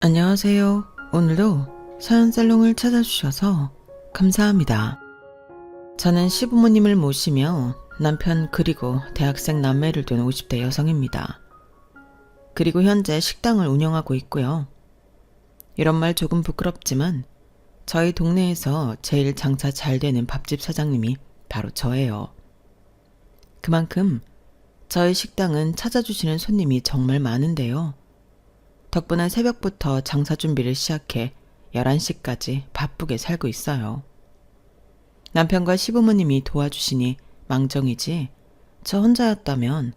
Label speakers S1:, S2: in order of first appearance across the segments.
S1: 안녕하세요. 오늘도 사연살롱을 찾아주셔서 감사합니다. 저는 시부모님을 모시며 남편 그리고 대학생 남매를 둔 50대 여성입니다. 그리고 현재 식당을 운영하고 있고요. 이런 말 조금 부끄럽지만 저희 동네에서 제일 장사 잘 되는 밥집 사장님이 바로 저예요. 그만큼 저희 식당은 찾아주시는 손님이 정말 많은데요. 덕분에 새벽부터 장사 준비를 시작해 11시까지 바쁘게 살고 있어요. 남편과 시부모님이 도와주시니 망정이지 저 혼자였다면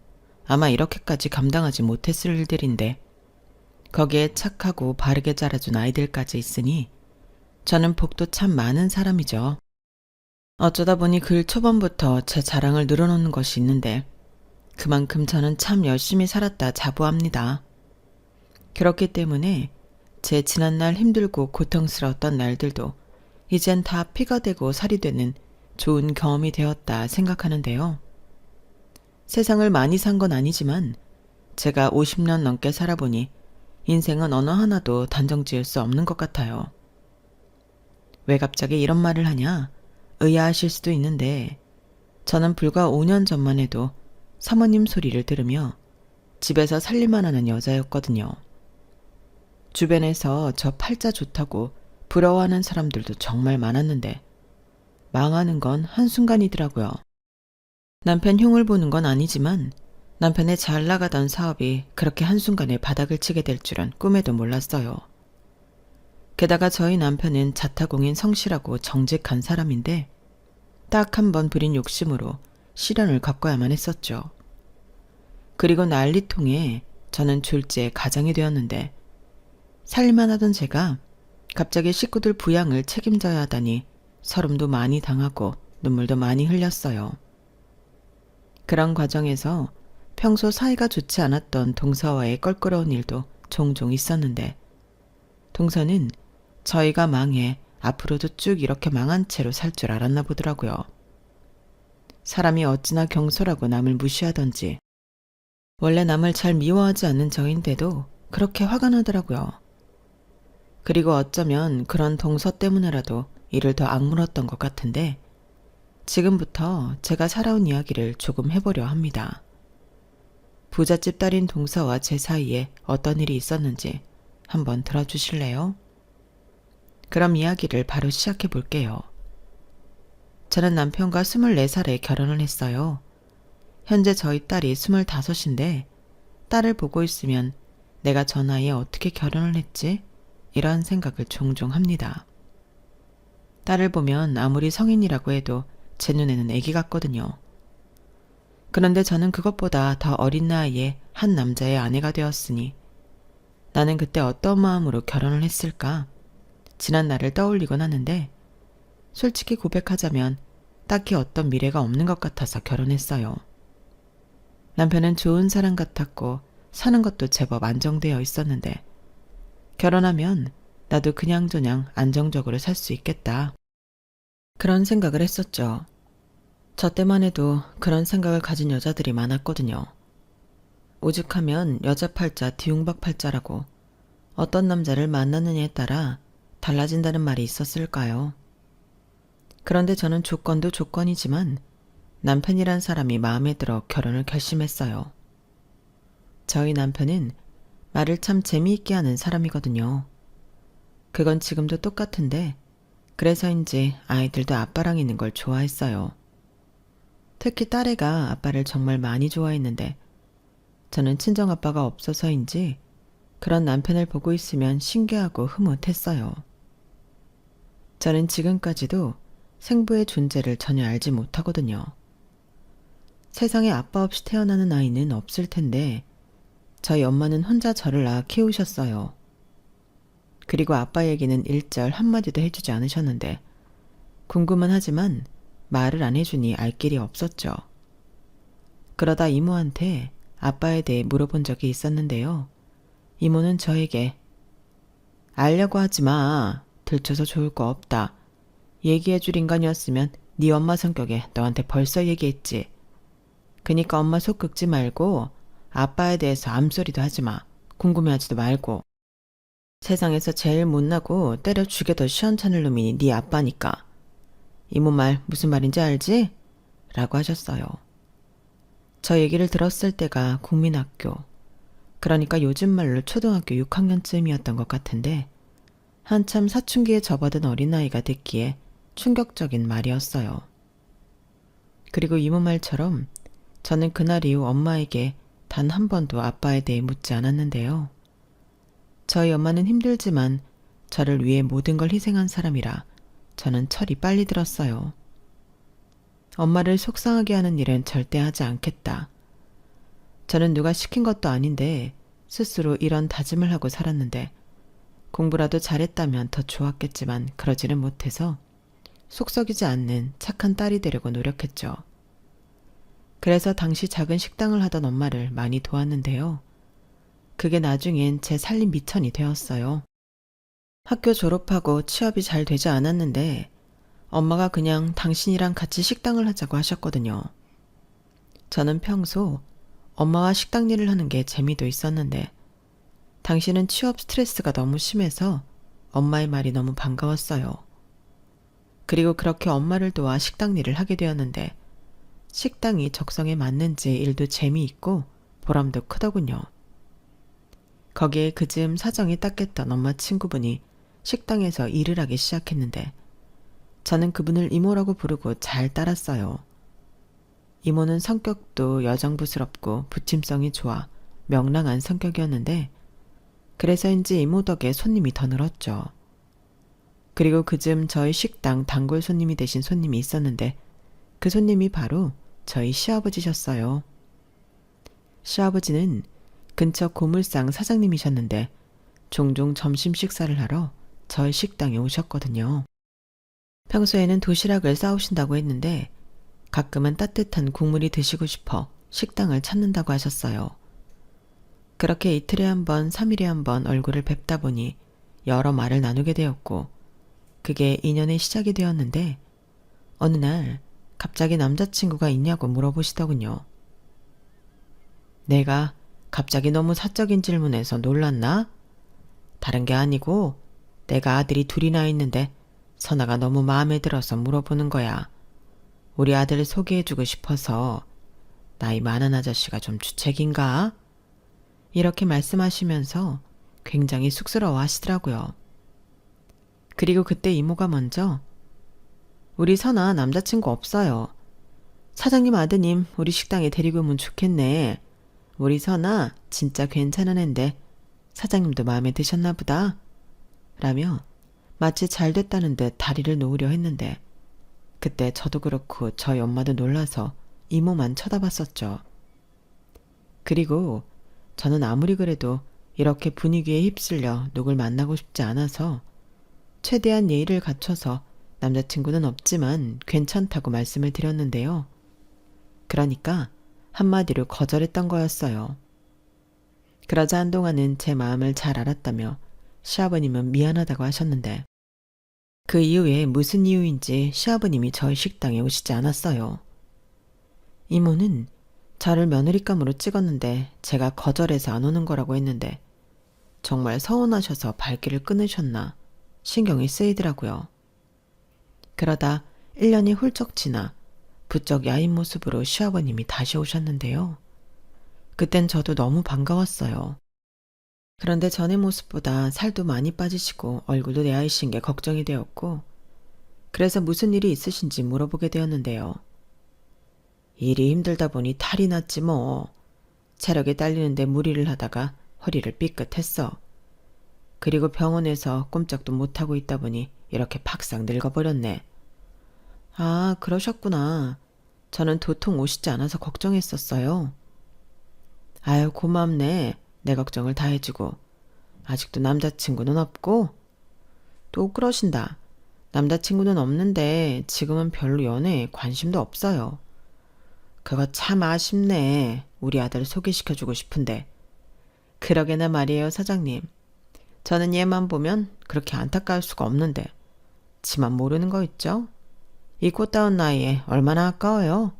S1: 아마 이렇게까지 감당하지 못했을 일들인데 거기에 착하고 바르게 자라준 아이들까지 있으니 저는 복도 참 많은 사람이죠. 어쩌다 보니 글 초반부터 제 자랑을 늘어놓는 것이 있는데 그만큼 저는 참 열심히 살았다 자부합니다. 그렇기 때문에 제 지난날 힘들고 고통스러웠던 날들도 이젠 다 피가 되고 살이 되는 좋은 경험이 되었다 생각하는데요. 세상을 많이 산 건 아니지만 제가 50년 넘게 살아보니 인생은 어느 하나도 단정 지을 수 없는 것 같아요. 왜 갑자기 이런 말을 하냐 의아하실 수도 있는데 저는 불과 5년 전만 해도 사모님 소리를 들으며 집에서 살림만 하는 여자였거든요. 주변에서 저 팔자 좋다고 부러워하는 사람들도 정말 많았는데 망하는 건 한순간이더라고요. 남편 흉을 보는 건 아니지만 남편의 잘 나가던 사업이 그렇게 한순간에 바닥을 치게 될 줄은 꿈에도 몰랐어요. 게다가 저희 남편은 자타공인 성실하고 정직한 사람인데 딱 한 번 부린 욕심으로 시련을 겪어야만 했었죠. 그리고 난리통에 저는 졸지에 가장이 되었는데 살림만 하던 제가 갑자기 식구들 부양을 책임져야 하다니 서름도 많이 당하고 눈물도 많이 흘렸어요. 그런 과정에서 평소 사이가 좋지 않았던 동서와의 껄끄러운 일도 종종 있었는데 동서는 저희가 망해 앞으로도 쭉 이렇게 망한 채로 살 줄 알았나 보더라고요. 사람이 어찌나 경솔하고 남을 무시하던지 원래 남을 잘 미워하지 않는 저인데도 그렇게 화가 나더라고요. 그리고 어쩌면 그런 동서 때문에라도 일을 더 악물었던 것 같은데 지금부터 제가 살아온 이야기를 조금 해보려 합니다. 부잣집 딸인 동서와 제 사이에 어떤 일이 있었는지 한번 들어주실래요? 그럼 이야기를 바로 시작해 볼게요. 저는 남편과 24살에 결혼을 했어요. 현재 저희 딸이 25인데 딸을 보고 있으면 내가 저 나이에 어떻게 결혼을 했지? 이런 생각을 종종 합니다. 딸을 보면 아무리 성인이라고 해도 제 눈에는 아기 같거든요. 그런데 저는 그것보다 더 어린 나이에 한 남자의 아내가 되었으니 나는 그때 어떤 마음으로 결혼을 했을까? 지난 날을 떠올리곤 하는데 솔직히 고백하자면 딱히 어떤 미래가 없는 것 같아서 결혼했어요. 남편은 좋은 사람 같았고 사는 것도 제법 안정되어 있었는데 결혼하면 나도 그냥저냥 안정적으로 살 수 있겠다. 그런 생각을 했었죠. 저 때만 해도 그런 생각을 가진 여자들이 많았거든요. 오죽하면 여자 팔자 뒤웅박 팔자라고 어떤 남자를 만나느냐에 따라 달라진다는 말이 있었을까요? 그런데 저는 조건도 조건이지만 남편이란 사람이 마음에 들어 결혼을 결심했어요. 저희 남편은 말을 참 재미있게 하는 사람이거든요. 그건 지금도 똑같은데 그래서인지 아이들도 아빠랑 있는 걸 좋아했어요. 특히 딸애가 아빠를 정말 많이 좋아했는데 저는 친정아빠가 없어서인지 그런 남편을 보고 있으면 신기하고 흐뭇했어요. 저는 지금까지도 생부의 존재를 전혀 알지 못하거든요. 세상에 아빠 없이 태어나는 아이는 없을 텐데 저희 엄마는 혼자 저를 낳아 키우셨어요. 그리고 아빠 얘기는 일절 한마디도 해주지 않으셨는데 궁금은 하지만 말을 안 해주니 알 길이 없었죠. 그러다 이모한테 아빠에 대해 물어본 적이 있었는데요. 이모는 저에게 알려고 하지 마. 들춰서 좋을 거 없다. 얘기해줄 인간이었으면 네 엄마 성격에 너한테 벌써 얘기했지. 그니까 엄마 속 긁지 말고 아빠에 대해서 암소리도 하지 마. 궁금해하지도 말고. 세상에서 제일 못나고 때려 죽여 더 시원찮을 놈이 네 아빠니까. 이모 말 무슨 말인지 알지? 라고 하셨어요. 저 얘기를 들었을 때가 국민학교, 그러니까 요즘 말로 초등학교 6학년쯤이었던 것 같은데 한참 사춘기에 접어든 어린아이가 듣기에 충격적인 말이었어요. 그리고 이모 말처럼 저는 그날 이후 엄마에게 단 한 번도 아빠에 대해 묻지 않았는데요. 저희 엄마는 힘들지만 저를 위해 모든 걸 희생한 사람이라 저는 철이 빨리 들었어요. 엄마를 속상하게 하는 일은 절대 하지 않겠다. 저는 누가 시킨 것도 아닌데 스스로 이런 다짐을 하고 살았는데 공부라도 잘했다면 더 좋았겠지만 그러지는 못해서 속 썩이지 않는 착한 딸이 되려고 노력했죠. 그래서 당시 작은 식당을 하던 엄마를 많이 도왔는데요. 그게 나중엔 제 살림 미천이 되었어요. 학교 졸업하고 취업이 잘 되지 않았는데 엄마가 그냥 당신이랑 같이 식당을 하자고 하셨거든요. 저는 평소 엄마와 식당 일을 하는 게 재미도 있었는데 당신은 취업 스트레스가 너무 심해서 엄마의 말이 너무 반가웠어요. 그리고 그렇게 엄마를 도와 식당 일을 하게 되었는데 식당이 적성에 맞는지 일도 재미있고 보람도 크더군요. 거기에 그즈음 사정이 딱했던 엄마 친구분이 식당에서 일을 하기 시작했는데 저는 그분을 이모라고 부르고 잘 따랐어요. 이모는 성격도 여정부스럽고 부침성이 좋아 명랑한 성격이었는데 그래서인지 이모 덕에 손님이 더 늘었죠. 그리고 그즈음 저희 식당 단골 손님이 되신 손님이 있었는데 그 손님이 바로 저희 시아버지셨어요. 시아버지는 근처 고물상 사장님이셨는데 종종 점심 식사를 하러 저희 식당에 오셨거든요. 평소에는 도시락을 싸오신다고 했는데 가끔은 따뜻한 국물이 드시고 싶어 식당을 찾는다고 하셨어요. 그렇게 이틀에 한 번, 3일에 한 번 얼굴을 뵙다 보니 여러 말을 나누게 되었고 그게 인연의 시작이 되었는데 어느 날 갑자기 남자친구가 있냐고 물어보시더군요. 내가 갑자기 너무 사적인 질문에서 놀랐나? 다른 게 아니고 내가 아들이 둘이나 있는데 선아가 너무 마음에 들어서 물어보는 거야. 우리 아들을 소개해주고 싶어서. 나이 많은 아저씨가 좀 주책인가? 이렇게 말씀하시면서 굉장히 쑥스러워 하시더라고요. 그리고 그때 이모가 먼저 우리 선아 남자친구 없어요. 사장님 아드님 우리 식당에 데리고 오면 좋겠네. 우리 선아 진짜 괜찮은 앤데 사장님도 마음에 드셨나 보다. 라며 마치 잘 됐다는 듯 다리를 놓으려 했는데 그때 저도 그렇고 저희 엄마도 놀라서 이모만 쳐다봤었죠. 그리고 저는 아무리 그래도 이렇게 분위기에 휩쓸려 누굴 만나고 싶지 않아서 최대한 예의를 갖춰서 남자친구는 없지만 괜찮다고 말씀을 드렸는데요. 그러니까 한마디로 거절했던 거였어요. 그러자 한동안은 제 마음을 잘 알았다며 시아버님은 미안하다고 하셨는데 그 이후에 무슨 이유인지 시아버님이 저희 식당에 오시지 않았어요. 이모는 저를 며느리감으로 찍었는데 제가 거절해서 안 오는 거라고 했는데 정말 서운하셔서 발길을 끊으셨나 신경이 쓰이더라고요. 그러다 1년이 훌쩍 지나 부쩍 야인 모습으로 시아버님이 다시 오셨는데요. 그땐 저도 너무 반가웠어요. 그런데 전의 모습보다 살도 많이 빠지시고 얼굴도 내아이신 게 걱정이 되었고 그래서 무슨 일이 있으신지 물어보게 되었는데요. 일이 힘들다 보니 탈이 났지 뭐. 체력이 딸리는데 무리를 하다가 허리를 삐끗했어. 그리고 병원에서 꼼짝도 못하고 있다 보니 이렇게 팍싹 늙어버렸네. 아, 그러셨구나. 저는 도통 오시지 않아서 걱정했었어요. 아유, 고맙네. 내 걱정을 다 해주고. 아직도 남자친구는 없고? 또 그러신다. 남자친구는 없는데 지금은 별로 연애에 관심도 없어요. 그거 참 아쉽네. 우리 아들 소개시켜주고 싶은데. 그러게나 말이에요, 사장님. 저는 얘만 보면 그렇게 안타까울 수가 없는데 지만 모르는 거 있죠? 이 꽃다운 나이에 얼마나 아까워요.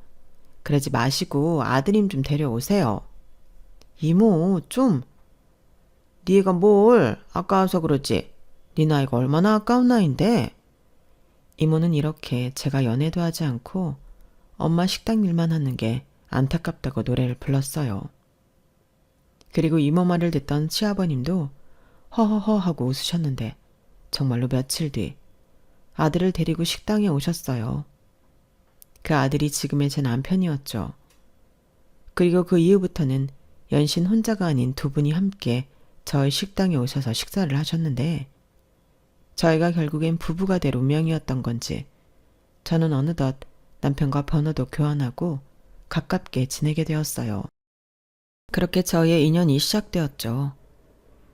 S1: 그러지 마시고 아드님 좀 데려오세요. 이모, 좀. 네가 뭘 아까워서 그러지. 네 나이가 얼마나 아까운 나이인데. 이모는 이렇게 제가 연애도 하지 않고 엄마 식당 일만 하는 게 안타깝다고 노래를 불렀어요. 그리고 이모 말을 듣던 시아버님도 허허허 하고 웃으셨는데 정말로 며칠 뒤 아들을 데리고 식당에 오셨어요. 그 아들이 지금의 제 남편이었죠. 그리고 그 이후부터는 연신 혼자가 아닌 두 분이 함께 저희 식당에 오셔서 식사를 하셨는데 저희가 결국엔 부부가 될 운명이었던 건지 저는 어느덧 남편과 번호도 교환하고 가깝게 지내게 되었어요. 그렇게 저희의 인연이 시작되었죠.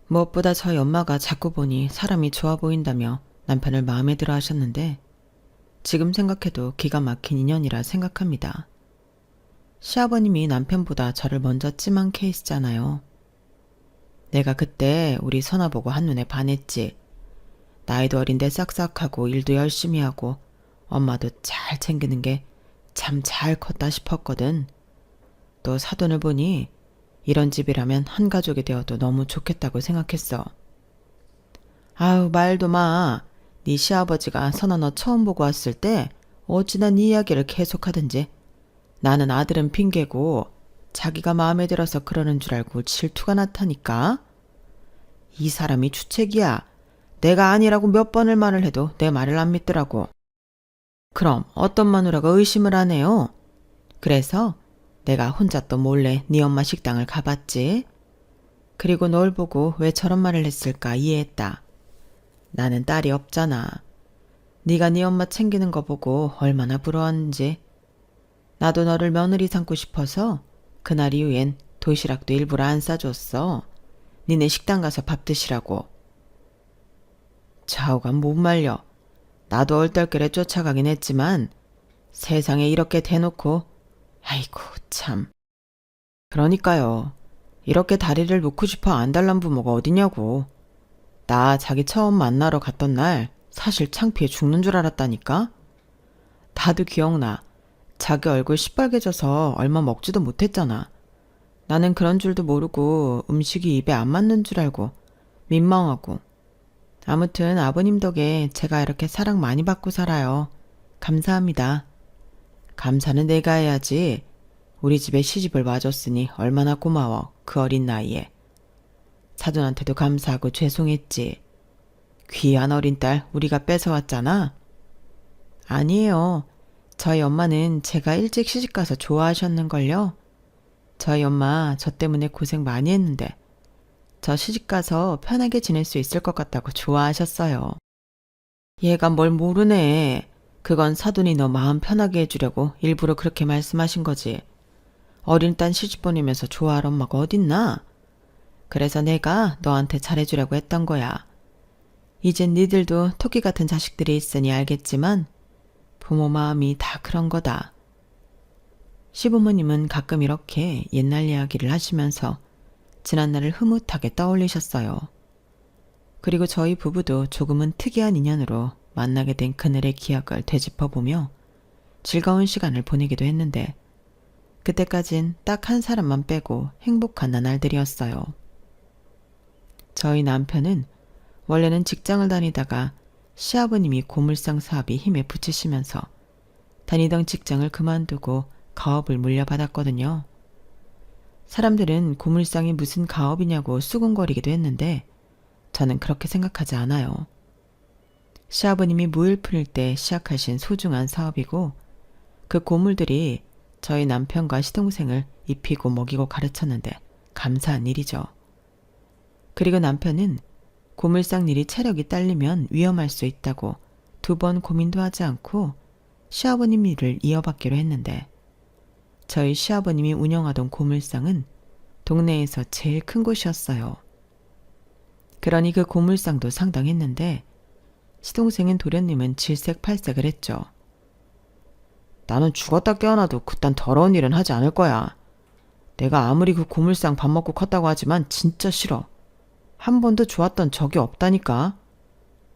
S1: 무엇보다 저희 엄마가 자꾸 보니 사람이 좋아 보인다며 남편을 마음에 들어 하셨는데 지금 생각해도 기가 막힌 인연이라 생각합니다. 시아버님이 남편보다 저를 먼저 찜한 케이스잖아요. 내가 그때 우리 선아 보고 한눈에 반했지. 나이도 어린데 싹싹하고 일도 열심히 하고 엄마도 잘 챙기는 게 참 잘 컸다 싶었거든. 또 사돈을 보니 이런 집이라면 한 가족이 되어도 너무 좋겠다고 생각했어. 아우 말도 마. 네 시아버지가 선아 너 처음 보고 왔을 때 어찌나 네 이야기를 계속하든지 나는 아들은 핑계고 자기가 마음에 들어서 그러는 줄 알고 질투가 났다니까. 이 사람이 주책이야. 내가 아니라고 몇 번을 말을 해도 내 말을 안 믿더라고. 그럼 어떤 마누라가 의심을 하네요. 그래서 내가 혼자 또 몰래 네 엄마 식당을 가봤지. 그리고 널 보고 왜 저런 말을 했을까 이해했다. 나는 딸이 없잖아. 네가 네 엄마 챙기는 거 보고 얼마나 부러웠는지. 나도 너를 며느리 삼고 싶어서 그날 이후엔 도시락도 일부러 안 싸줬어. 니네 식당 가서 밥 드시라고. 좌우가 못 말려. 나도 얼떨결에 쫓아가긴 했지만 세상에 이렇게 대놓고 아이고 참. 그러니까요. 이렇게 다리를 놓고 싶어 안달난 부모가 어디냐고. 나 자기 처음 만나러 갔던 날 사실 창피해 죽는 줄 알았다니까. 나도 기억나. 자기 얼굴 시뻘개져서 얼마 먹지도 못했잖아. 나는 그런 줄도 모르고 음식이 입에 안 맞는 줄 알고 민망하고. 아무튼 아버님 덕에 제가 이렇게 사랑 많이 받고 살아요. 감사합니다. 감사는 내가 해야지. 우리 집에 시집을 와줬으니 얼마나 고마워. 그 어린 나이에. 사돈한테도 감사하고 죄송했지. 귀한 어린 딸 우리가 뺏어왔잖아. 아니에요. 저희 엄마는 제가 일찍 시집가서 좋아하셨는걸요. 저희 엄마 저 때문에 고생 많이 했는데 저 시집가서 편하게 지낼 수 있을 것 같다고 좋아하셨어요. 얘가 뭘 모르네. 그건 사돈이 너 마음 편하게 해주려고 일부러 그렇게 말씀하신 거지. 어린 딸 시집 보내면서 좋아할 엄마가 어딨나? 그래서 내가 너한테 잘해주려고 했던 거야. 이젠 니들도 토끼 같은 자식들이 있으니 알겠지만 부모 마음이 다 그런 거다. 시부모님은 가끔 이렇게 옛날 이야기를 하시면서 지난날을 흐뭇하게 떠올리셨어요. 그리고 저희 부부도 조금은 특이한 인연으로 만나게 된 그날의 기억을 되짚어보며 즐거운 시간을 보내기도 했는데 그때까진 딱 한 사람만 빼고 행복한 나날들이었어요. 저희 남편은 원래는 직장을 다니다가 시아버님이 고물상 사업이 힘에 부치시면서 다니던 직장을 그만두고 가업을 물려받았거든요. 사람들은 고물상이 무슨 가업이냐고 수군거리기도 했는데 저는 그렇게 생각하지 않아요. 시아버님이 무일 풀일 때 시작하신 소중한 사업이고 그 고물들이 저희 남편과 시동생을 입히고 먹이고 가르쳤는데 감사한 일이죠. 그리고 남편은 고물상 일이 체력이 딸리면 위험할 수 있다고 2번 고민도 하지 않고 시아버님 일을 이어받기로 했는데 저희 시아버님이 운영하던 고물상은 동네에서 제일 큰 곳이었어요. 그러니 그 고물상도 상당했는데 시동생인 도련님은 질색팔색을 했죠. 나는 죽었다 깨어나도 그딴 더러운 일은 하지 않을 거야. 내가 아무리 그 고물상 밥 먹고 컸다고 하지만 진짜 싫어. 한 번도 좋았던 적이 없다니까.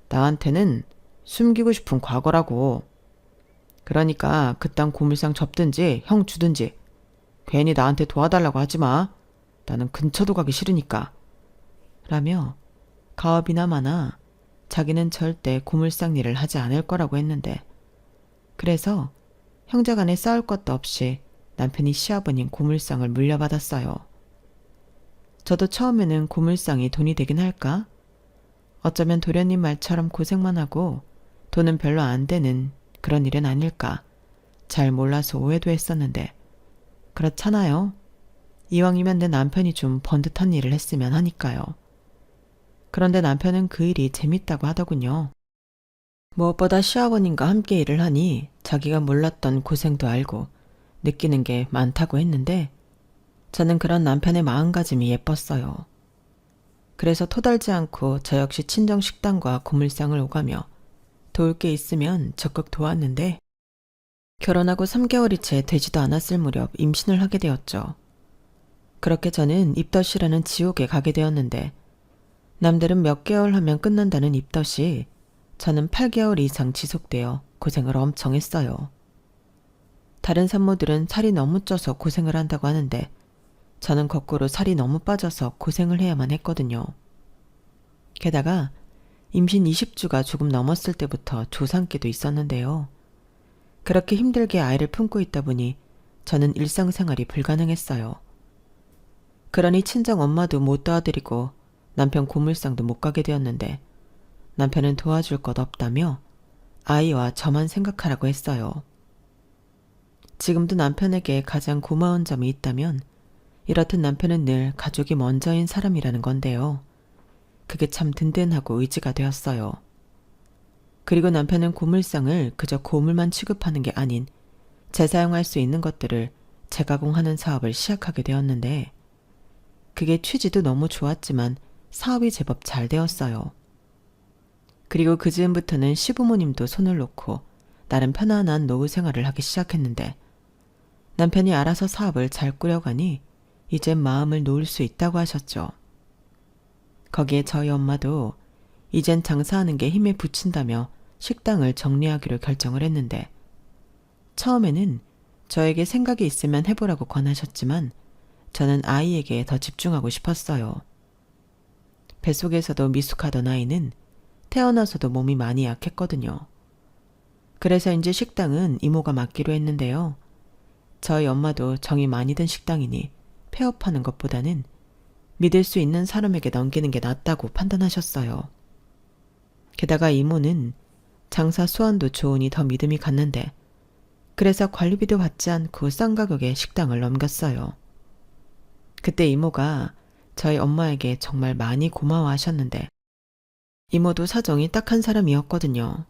S1: 나한테는 숨기고 싶은 과거라고. 그러니까 그딴 고물상 접든지 형 주든지 괜히 나한테 도와달라고 하지 마. 나는 근처도 가기 싫으니까. 라며 가업이나 마나 자기는 절대 고물상 일을 하지 않을 거라고 했는데, 그래서 형제간에 싸울 것도 없이 남편이 시아버님 고물상을 물려받았어요. 저도 처음에는 고물상이 돈이 되긴 할까? 어쩌면 도련님 말처럼 고생만 하고 돈은 별로 안 되는 그런 일은 아닐까? 잘 몰라서 오해도 했었는데, 그렇잖아요. 이왕이면 내 남편이 좀 번듯한 일을 했으면 하니까요. 그런데 남편은 그 일이 재밌다고 하더군요. 무엇보다 시아버님과 함께 일을 하니 자기가 몰랐던 고생도 알고 느끼는 게 많다고 했는데, 저는 그런 남편의 마음가짐이 예뻤어요. 그래서 토달지 않고 저 역시 친정 식당과 고물상을 오가며 도울 게 있으면 적극 도왔는데, 결혼하고 3개월이 채 되지도 않았을 무렵 임신을 하게 되었죠. 그렇게 저는 입덧이라는 지옥에 가게 되었는데, 남들은 몇 개월 하면 끝난다는 입덧이 저는 8개월 이상 지속되어 고생을 엄청 했어요. 다른 산모들은 살이 너무 쪄서 고생을 한다고 하는데, 저는 거꾸로 살이 너무 빠져서 고생을 해야만 했거든요. 게다가 임신 20주가 조금 넘었을 때부터 조산기도 있었는데요. 그렇게 힘들게 아이를 품고 있다 보니 저는 일상생활이 불가능했어요. 그러니 친정 엄마도 못 도와드리고 남편 고물상도 못 가게 되었는데, 남편은 도와줄 것 없다며 아이와 저만 생각하라고 했어요. 지금도 남편에게 가장 고마운 점이 있다면 이렇듯 남편은 늘 가족이 먼저인 사람이라는 건데요. 그게 참 든든하고 의지가 되었어요. 그리고 남편은 고물상을 그저 고물만 취급하는 게 아닌 재사용할 수 있는 것들을 재가공하는 사업을 시작하게 되었는데, 그게 취지도 너무 좋았지만 사업이 제법 잘 되었어요. 그리고 그 즈음부터는 시부모님도 손을 놓고 나름 편안한 노후 생활을 하기 시작했는데, 남편이 알아서 사업을 잘 꾸려가니 이젠 마음을 놓을 수 있다고 하셨죠. 거기에 저희 엄마도 이젠 장사하는 게 힘에 부친다며 식당을 정리하기로 결정을 했는데, 처음에는 저에게 생각이 있으면 해보라고 권하셨지만 저는 아이에게 더 집중하고 싶었어요. 뱃속에서도 미숙하던 아이는 태어나서도 몸이 많이 약했거든요. 그래서 이제 식당은 이모가 맡기로 했는데요. 저희 엄마도 정이 많이 든 식당이니 폐업하는 것보다는 믿을 수 있는 사람에게 넘기는 게 낫다고 판단하셨어요. 게다가 이모는 장사 수완도 좋으니 더 믿음이 갔는데, 그래서 관리비도 받지 않고 싼 가격에 식당을 넘겼어요. 그때 이모가 저희 엄마에게 정말 많이 고마워하셨는데, 이모도 사정이 딱한 사람이었거든요.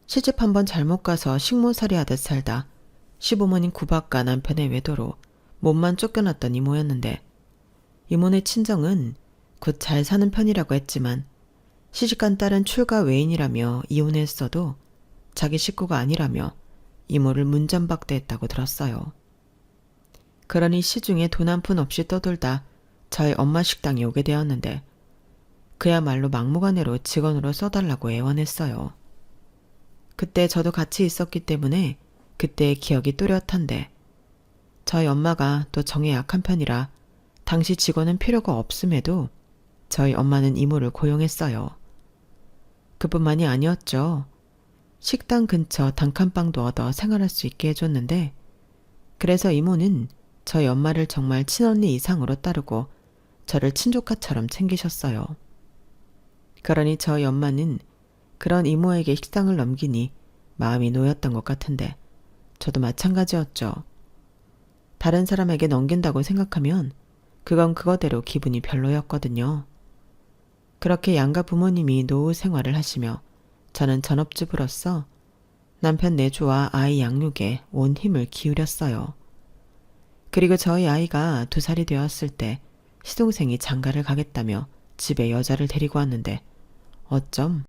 S1: 시집 한번 잘못 가서 식모살이 하듯 살다 시부모님 구박과 남편의 외도로 몸만 쫓겨났던 이모였는데, 이모네 친정은 곧 잘 사는 편이라고 했지만 시집간 딸은 출가 외인이라며 이혼했어도 자기 식구가 아니라며 이모를 문전박대했다고 들었어요. 그러니 시중에 돈 한 푼 없이 떠돌다 저희 엄마 식당에 오게 되었는데, 그야말로 막무가내로 직원으로 써달라고 애원했어요. 그때 저도 같이 있었기 때문에 그때의 기억이 또렷한데, 저희 엄마가 또 정에 약한 편이라 당시 직원은 필요가 없음에도 저희 엄마는 이모를 고용했어요. 그뿐만이 아니었죠. 식당 근처 단칸방도 얻어 생활할 수 있게 해줬는데, 그래서 이모는 저희 엄마를 정말 친언니 이상으로 따르고 저를 친조카처럼 챙기셨어요. 그러니 저희 엄마는 그런 이모에게 식당을 넘기니 마음이 놓였던 것 같은데, 저도 마찬가지였죠. 다른 사람에게 넘긴다고 생각하면 그건 그거대로 기분이 별로였거든요. 그렇게 양가 부모님이 노후 생활을 하시며 저는 전업주부로서 남편 내조와 아이 양육에 온 힘을 기울였어요. 그리고 저희 아이가 2살이 되었을 때 시동생이 장가를 가겠다며 집에 여자를 데리고 왔는데, 어쩜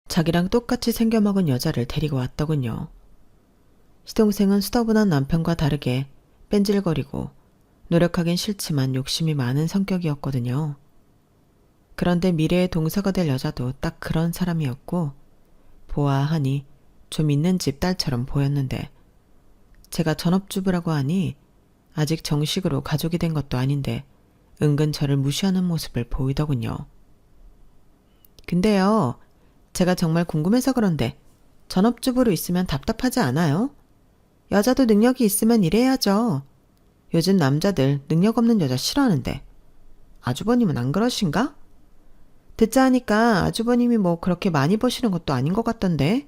S1: 자기랑 똑같이 생겨먹은 여자를 데리고 왔더군요. 시동생은 수더분한 남편과 다르게 뺀질거리고 노력하긴 싫지만 욕심이 많은 성격이었거든요. 그런데 미래의 동서가 될 여자도 딱 그런 사람이었고, 보아하니 좀 있는 집 딸처럼 보였는데, 제가 전업주부라고 하니 아직 정식으로 가족이 된 것도 아닌데 은근 저를 무시하는 모습을 보이더군요. 근데요, 제가 정말 궁금해서 그런데 전업주부로 있으면 답답하지 않아요? 여자도 능력이 있으면 일해야죠. 요즘 남자들 능력 없는 여자 싫어하는데 아주버님은 안 그러신가? 듣자 하니까 아주버님이 뭐 그렇게 많이 버시는 것도 아닌 것 같던데.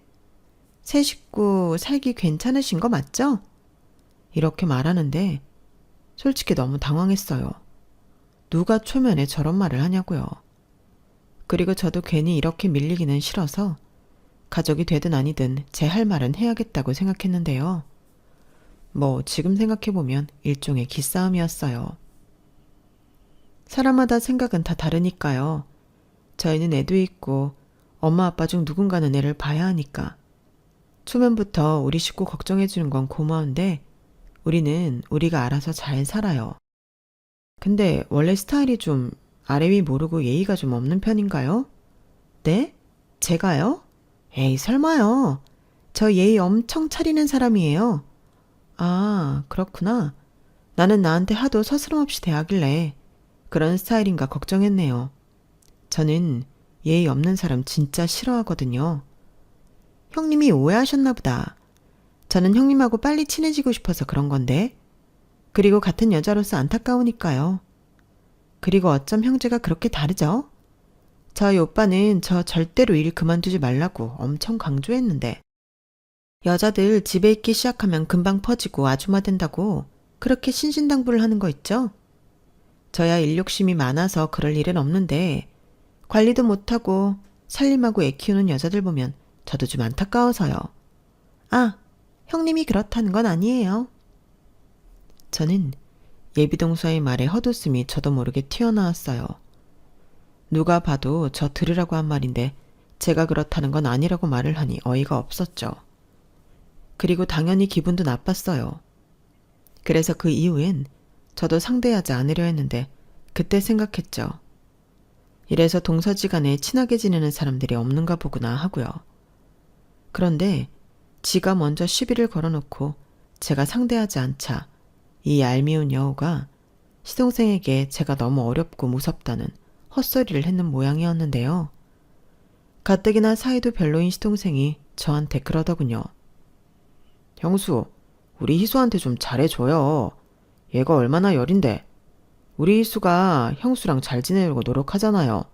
S1: 새 식구 살기 괜찮으신 거 맞죠? 이렇게 말하는데 솔직히 너무 당황했어요. 누가 초면에 저런 말을 하냐고요. 그리고 저도 괜히 이렇게 밀리기는 싫어서 가족이 되든 아니든 제 할 말은 해야겠다고 생각했는데요. 뭐 지금 생각해보면 일종의 기싸움이었어요. 사람마다 생각은 다 다르니까요. 저희는 애도 있고 엄마 아빠 중 누군가는 애를 봐야 하니까. 초면부터 우리 식구 걱정해주는 건 고마운데 우리는 우리가 알아서 잘 살아요. 근데 원래 스타일이 좀 아래 위 모르고 예의가 좀 없는 편인가요? 네? 제가요? 에이 설마요. 저 예의 엄청 차리는 사람이에요. 아 그렇구나. 나는 나한테 하도 서스럼없이 대하길래 그런 스타일인가 걱정했네요. 저는 예의 없는 사람 진짜 싫어하거든요. 형님이 오해하셨나 보다. 저는 형님하고 빨리 친해지고 싶어서 그런 건데. 그리고 같은 여자로서 안타까우니까요. 그리고 어쩜 형제가 그렇게 다르죠? 저희 오빠는 저 절대로 일 그만두지 말라고 엄청 강조했는데. 여자들 집에 있기 시작하면 금방 퍼지고 아줌마 된다고 그렇게 신신당부를 하는 거 있죠? 저야 일 욕심이 많아서 그럴 일은 없는데 관리도 못하고 살림하고 애 키우는 여자들 보면 저도 좀 안타까워서요. 아, 형님이 그렇다는 건 아니에요. 저는 예비동서의 말에 헛웃음이 저도 모르게 튀어나왔어요. 누가 봐도 저 들으라고 한 말인데 제가 그렇다는 건 아니라고 말을 하니 어이가 없었죠. 그리고 당연히 기분도 나빴어요. 그래서 그 이후엔 저도 상대하지 않으려 했는데 그때 생각했죠. 이래서 동서지간에 친하게 지내는 사람들이 없는가 보구나 하고요. 그런데 지가 먼저 시비를 걸어놓고 제가 상대하지 않자 이 얄미운 여우가 시동생에게 제가 너무 어렵고 무섭다는 헛소리를 했는 모양이었는데요. 가뜩이나 사이도 별로인 시동생이 저한테 그러더군요. 형수, 우리 희수한테 좀 잘해줘요. 얘가 얼마나 여린데. 우리 희수가 형수랑 잘 지내려고 노력하잖아요.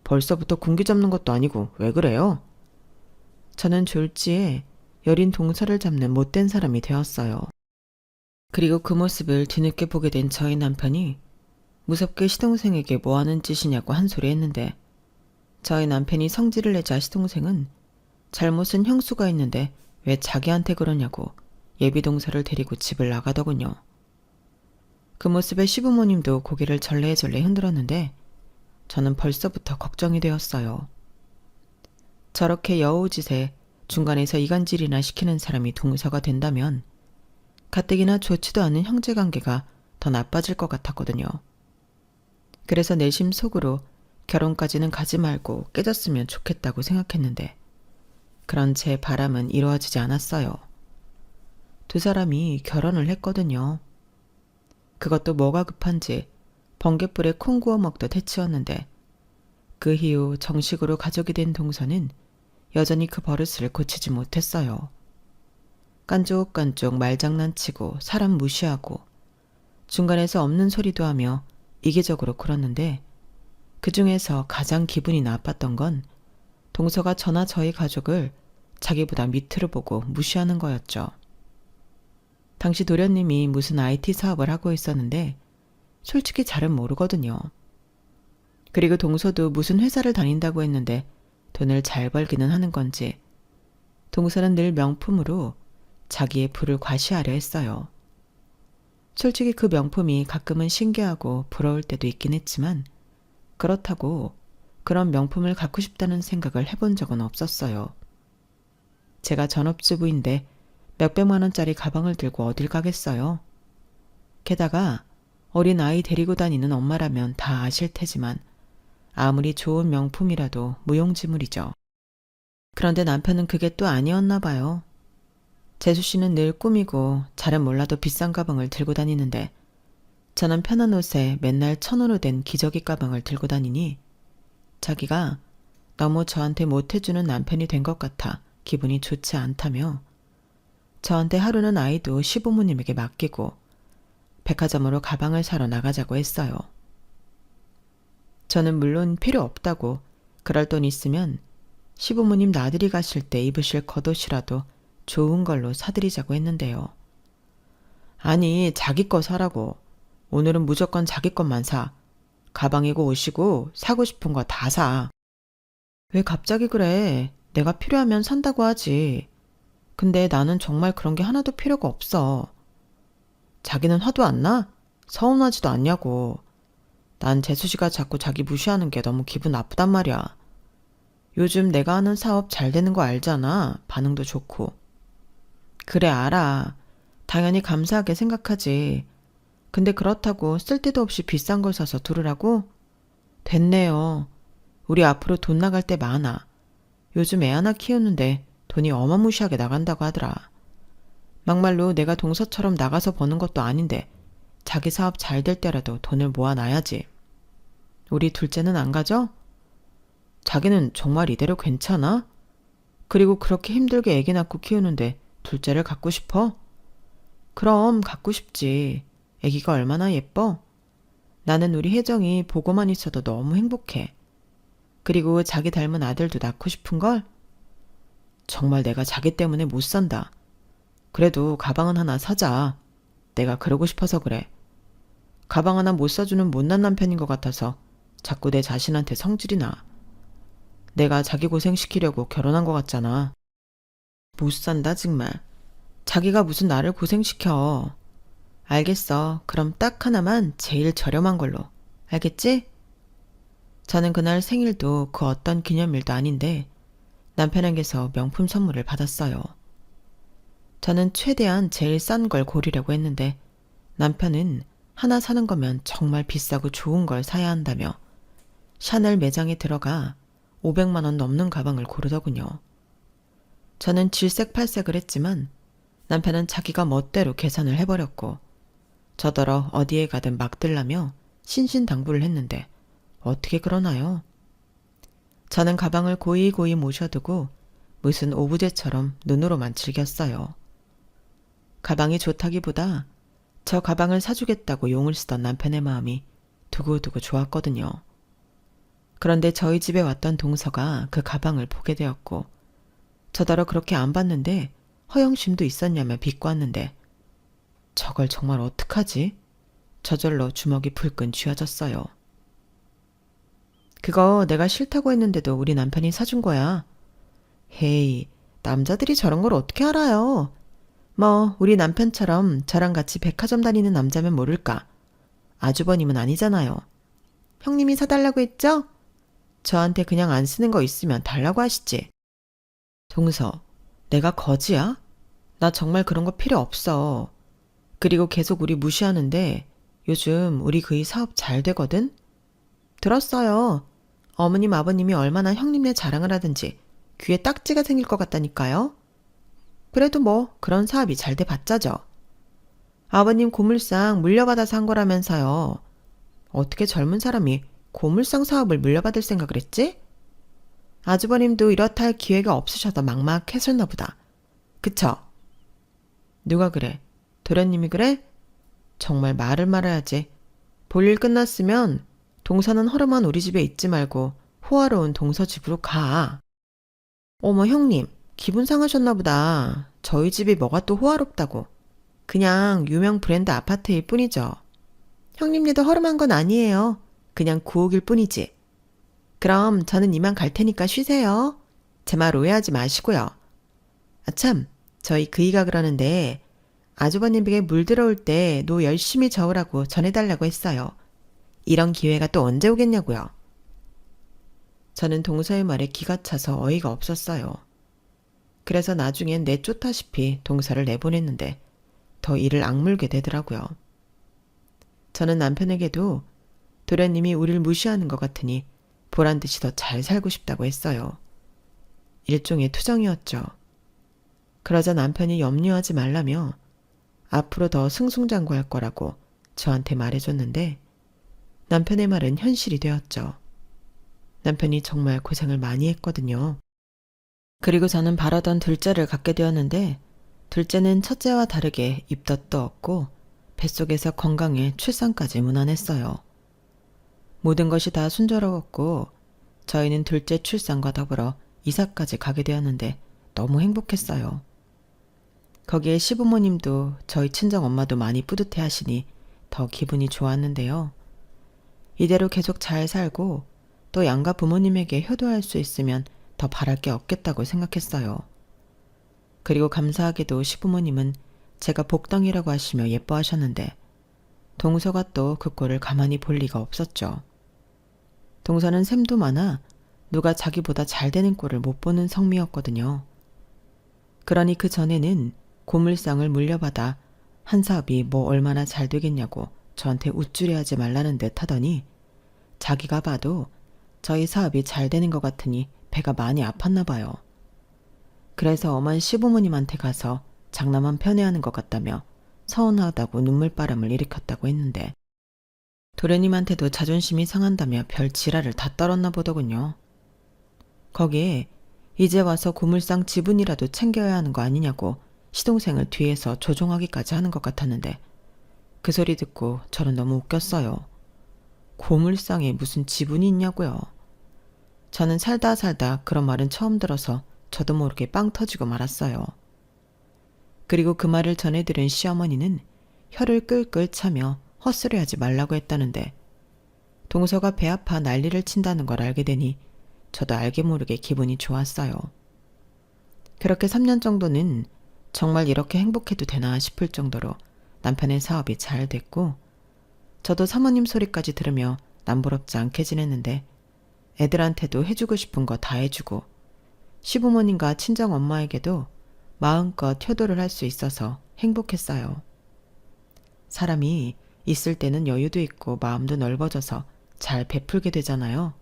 S1: 벌써부터 군기 잡는 것도 아니고 왜 그래요? 저는 졸지에 여린 동서를 잡는 못된 사람이 되었어요. 그리고 그 모습을 뒤늦게 보게 된 저희 남편이 무섭게 시동생에게 뭐하는 짓이냐고 한 소리 했는데 저희 남편이 성질을 내자 시동생은 잘못은 형수가 있는데 왜 자기한테 그러냐고 예비동서를 데리고 집을 나가더군요. 그 모습에 시부모님도 고개를 절레절레 흔들었는데 저는 벌써부터 걱정이 되었어요. 저렇게 여우짓에 중간에서 이간질이나 시키는 사람이 동서가 된다면 가뜩이나 좋지도 않은 형제관계가 더 나빠질 것 같았거든요. 그래서 내심 속으로 결혼까지는 가지 말고 깨졌으면 좋겠다고 생각했는데 그런 제 바람은 이루어지지 않았어요. 두 사람이 결혼을 했거든요. 그것도 뭐가 급한지 번갯불에 콩 구워 먹듯 해치웠는데 그 이후 정식으로 가족이 된 동서는 여전히 그 버릇을 고치지 못했어요. 깐족깐족 말장난치고 사람 무시하고 중간에서 없는 소리도 하며 이기적으로 굴었는데 그 중에서 가장 기분이 나빴던 건 동서가 저나 저희 가족을 자기보다 밑으로 보고 무시하는 거였죠. 당시 도련님이 무슨 IT 사업을 하고 있었는데 솔직히 잘은 모르거든요. 그리고 동서도 무슨 회사를 다닌다고 했는데 돈을 잘 벌기는 하는 건지 동서는 늘 명품으로 자기의 부를 과시하려 했어요. 솔직히 그 명품이 가끔은 신기하고 부러울 때도 있긴 했지만 그렇다고 그런 명품을 갖고 싶다는 생각을 해본 적은 없었어요. 제가 전업주부인데 몇백만 원짜리 가방을 들고 어딜 가겠어요. 게다가 어린 아이 데리고 다니는 엄마라면 다 아실 테지만 아무리 좋은 명품이라도 무용지물이죠. 그런데 남편은 그게 또 아니었나 봐요. 재수 씨는 늘 꾸미고 잘은 몰라도 비싼 가방을 들고 다니는데 저는 편한 옷에 맨날 천으로 된 기저귀 가방을 들고 다니니 자기가 너무 저한테 못해주는 남편이 된 것 같아 기분이 좋지 않다며 저한테 하루는 아이도 시부모님에게 맡기고 백화점으로 가방을 사러 나가자고 했어요. 저는 물론 필요 없다고 그럴 돈 있으면 시부모님 나들이 가실 때 입으실 겉옷이라도 좋은 걸로 사드리자고 했는데요. 아니, 자기 거 사라고. 오늘은 무조건 자기 것만 사. 가방이고 옷이고 사고 싶은 거 다 사. 왜 갑자기 그래? 내가 필요하면 산다고 하지. 근데 나는 정말 그런 게 하나도 필요가 없어. 자기는 화도 안 나? 서운하지도 않냐고. 난 재수씨가 자꾸 자기 무시하는 게 너무 기분 나쁘단 말이야. 요즘 내가 하는 사업 잘 되는 거 알잖아. 반응도 좋고. 그래, 알아. 당연히 감사하게 생각하지. 근데 그렇다고 쓸데도 없이 비싼 걸 사서 두르라고? 됐네요. 우리 앞으로 돈 나갈 때 많아. 요즘 애 하나 키우는데 돈이 어마무시하게 나간다고 하더라. 막말로 내가 동서처럼 나가서 버는 것도 아닌데 자기 사업 잘 될 때라도 돈을 모아놔야지. 우리 둘째는 안 가져? 자기는 정말 이대로 괜찮아? 그리고 그렇게 힘들게 애기 낳고 키우는데 둘째를 갖고 싶어? 그럼 갖고 싶지. 애기가 얼마나 예뻐? 나는 우리 혜정이 보고만 있어도 너무 행복해. 그리고 자기 닮은 아들도 낳고 싶은걸? 정말 내가 자기 때문에 못 산다. 그래도 가방은 하나 사자. 내가 그러고 싶어서 그래. 가방 하나 못 사주는 못난 남편인 것 같아서 자꾸 내 자신한테 성질이 나. 내가 자기 고생시키려고 결혼한 것 같잖아. 못 산다 정말. 자기가 무슨 나를 고생시켜. 알겠어. 그럼 딱 하나만 제일 저렴한 걸로. 알겠지? 저는 그날 생일도 그 어떤 기념일도 아닌데 남편에게서 명품 선물을 받았어요. 저는 최대한 제일 싼 걸 고르려고 했는데 남편은 하나 사는 거면 정말 비싸고 좋은 걸 사야 한다며 샤넬 매장에 들어가 500만 원 넘는 가방을 고르더군요. 저는 질색팔색을 했지만 남편은 자기가 멋대로 계산을 해버렸고 저더러 어디에 가든 막들라며 신신당부를 했는데 어떻게 그러나요? 저는 가방을 고이고이 모셔두고 무슨 오브제처럼 눈으로만 즐겼어요. 가방이 좋다기보다 저 가방을 사주겠다고 용을 쓰던 남편의 마음이 두고두고 좋았거든요. 그런데 저희 집에 왔던 동서가 그 가방을 보게 되었고 저더러 그렇게 안 봤는데 허영심도 있었냐며 비꼬았는데 저걸 정말 어떡하지? 저절로 주먹이 불끈 쥐어졌어요. 그거 내가 싫다고 했는데도 우리 남편이 사준 거야. 헤이, 남자들이 저런 걸 어떻게 알아요? 뭐 우리 남편처럼 저랑 같이 백화점 다니는 남자면 모를까. 아주버님은 아니잖아요. 형님이 사달라고 했죠? 저한테 그냥 안 쓰는 거 있으면 달라고 하시지. 동서, 내가 거지야? 나 정말 그런 거 필요 없어. 그리고 계속 우리 무시하는데 요즘 우리 그이 사업 잘 되거든? 들었어요. 어머님 아버님이 얼마나 형님네 자랑을 하든지 귀에 딱지가 생길 것 같다니까요. 그래도 뭐 그런 사업이 잘 돼 봤자죠. 아버님 고물상 물려받아서 한 거라면서요. 어떻게 젊은 사람이 고물상 사업을 물려받을 생각을 했지? 아주버님도 이렇다 할 기회가 없으셔서 막막했었나 보다. 그쵸? 누가 그래? 도련님이 그래? 정말 말을 말아야지. 볼일 끝났으면 동서는 허름한 우리 집에 있지 말고 호화로운 동서 집으로 가. 어머 형님, 기분 상하셨나 보다. 저희 집이 뭐가 또 호화롭다고. 그냥 유명 브랜드 아파트일 뿐이죠. 형님네도 허름한 건 아니에요. 그냥 구옥일 뿐이지. 그럼 저는 이만 갈 테니까 쉬세요. 제 말 오해하지 마시고요. 아참, 저희 그이가 그러는데 아주버님에게 물 들어올 때 노 열심히 저으라고 전해달라고 했어요. 이런 기회가 또 언제 오겠냐고요. 저는 동서의 말에 기가 차서 어이가 없었어요. 그래서 나중엔 내쫓다시피 동서를 내보냈는데 더 이를 악물게 되더라고요. 저는 남편에게도 도련님이 우릴 무시하는 것 같으니 보란듯이 더 잘 살고 싶다고 했어요. 일종의 투정이었죠. 그러자 남편이 염려하지 말라며 앞으로 더 승승장구할 거라고 저한테 말해줬는데 남편의 말은 현실이 되었죠. 남편이 정말 고생을 많이 했거든요. 그리고 저는 바라던 둘째를 갖게 되었는데 둘째는 첫째와 다르게 입덧도 없고 뱃속에서 건강해 출산까지 무난했어요. 모든 것이 다 순조로웠고 저희는 둘째 출산과 더불어 이사까지 가게 되었는데 너무 행복했어요. 거기에 시부모님도 저희 친정엄마도 많이 뿌듯해 하시니 더 기분이 좋았는데요. 이대로 계속 잘 살고 또 양가 부모님에게 효도할 수 있으면 더 바랄 게 없겠다고 생각했어요. 그리고 감사하게도 시부모님은 제가 복덩이라고 하시며 예뻐하셨는데 동서가 또 그 꼴을 가만히 볼 리가 없었죠. 동서는 샘도 많아 누가 자기보다 잘 되는 꼴을 못 보는 성미였거든요. 그러니 그 전에는 고물상을 물려받아 한 사업이 뭐 얼마나 잘 되겠냐고 저한테 우쭐해하지 말라는 듯 하더니 자기가 봐도 저희 사업이 잘 되는 것 같으니 배가 많이 아팠나 봐요. 그래서 엄한 시부모님한테 가서 장남한 편애하는 것 같다며 서운하다고 눈물바람을 일으켰다고 했는데 도련님한테도 자존심이 상한다며 별 지랄을 다 떨었나 보더군요. 거기에 이제 와서 고물상 지분이라도 챙겨야 하는 거 아니냐고 시동생을 뒤에서 조종하기까지 하는 것 같았는데 그 소리 듣고 저는 너무 웃겼어요. 고물상에 무슨 지분이 있냐고요. 저는 살다 그런 말은 처음 들어서 저도 모르게 빵 터지고 말았어요. 그리고 그 말을 전해 들은 시어머니는 혀를 끌끌 차며 헛소리하지 말라고 했다는데 동서가 배 아파 난리를 친다는 걸 알게 되니 저도 알게 모르게 기분이 좋았어요. 그렇게 3년 정도는 정말 이렇게 행복해도 되나 싶을 정도로 남편의 사업이 잘 됐고 저도 사모님 소리까지 들으며 남부럽지 않게 지냈는데 애들한테도 해주고 싶은 거 다 해주고 시부모님과 친정엄마에게도 마음껏 효도를 할 수 있어서 행복했어요. 사람이 있을 때는 여유도 있고 마음도 넓어져서 잘 베풀게 되잖아요.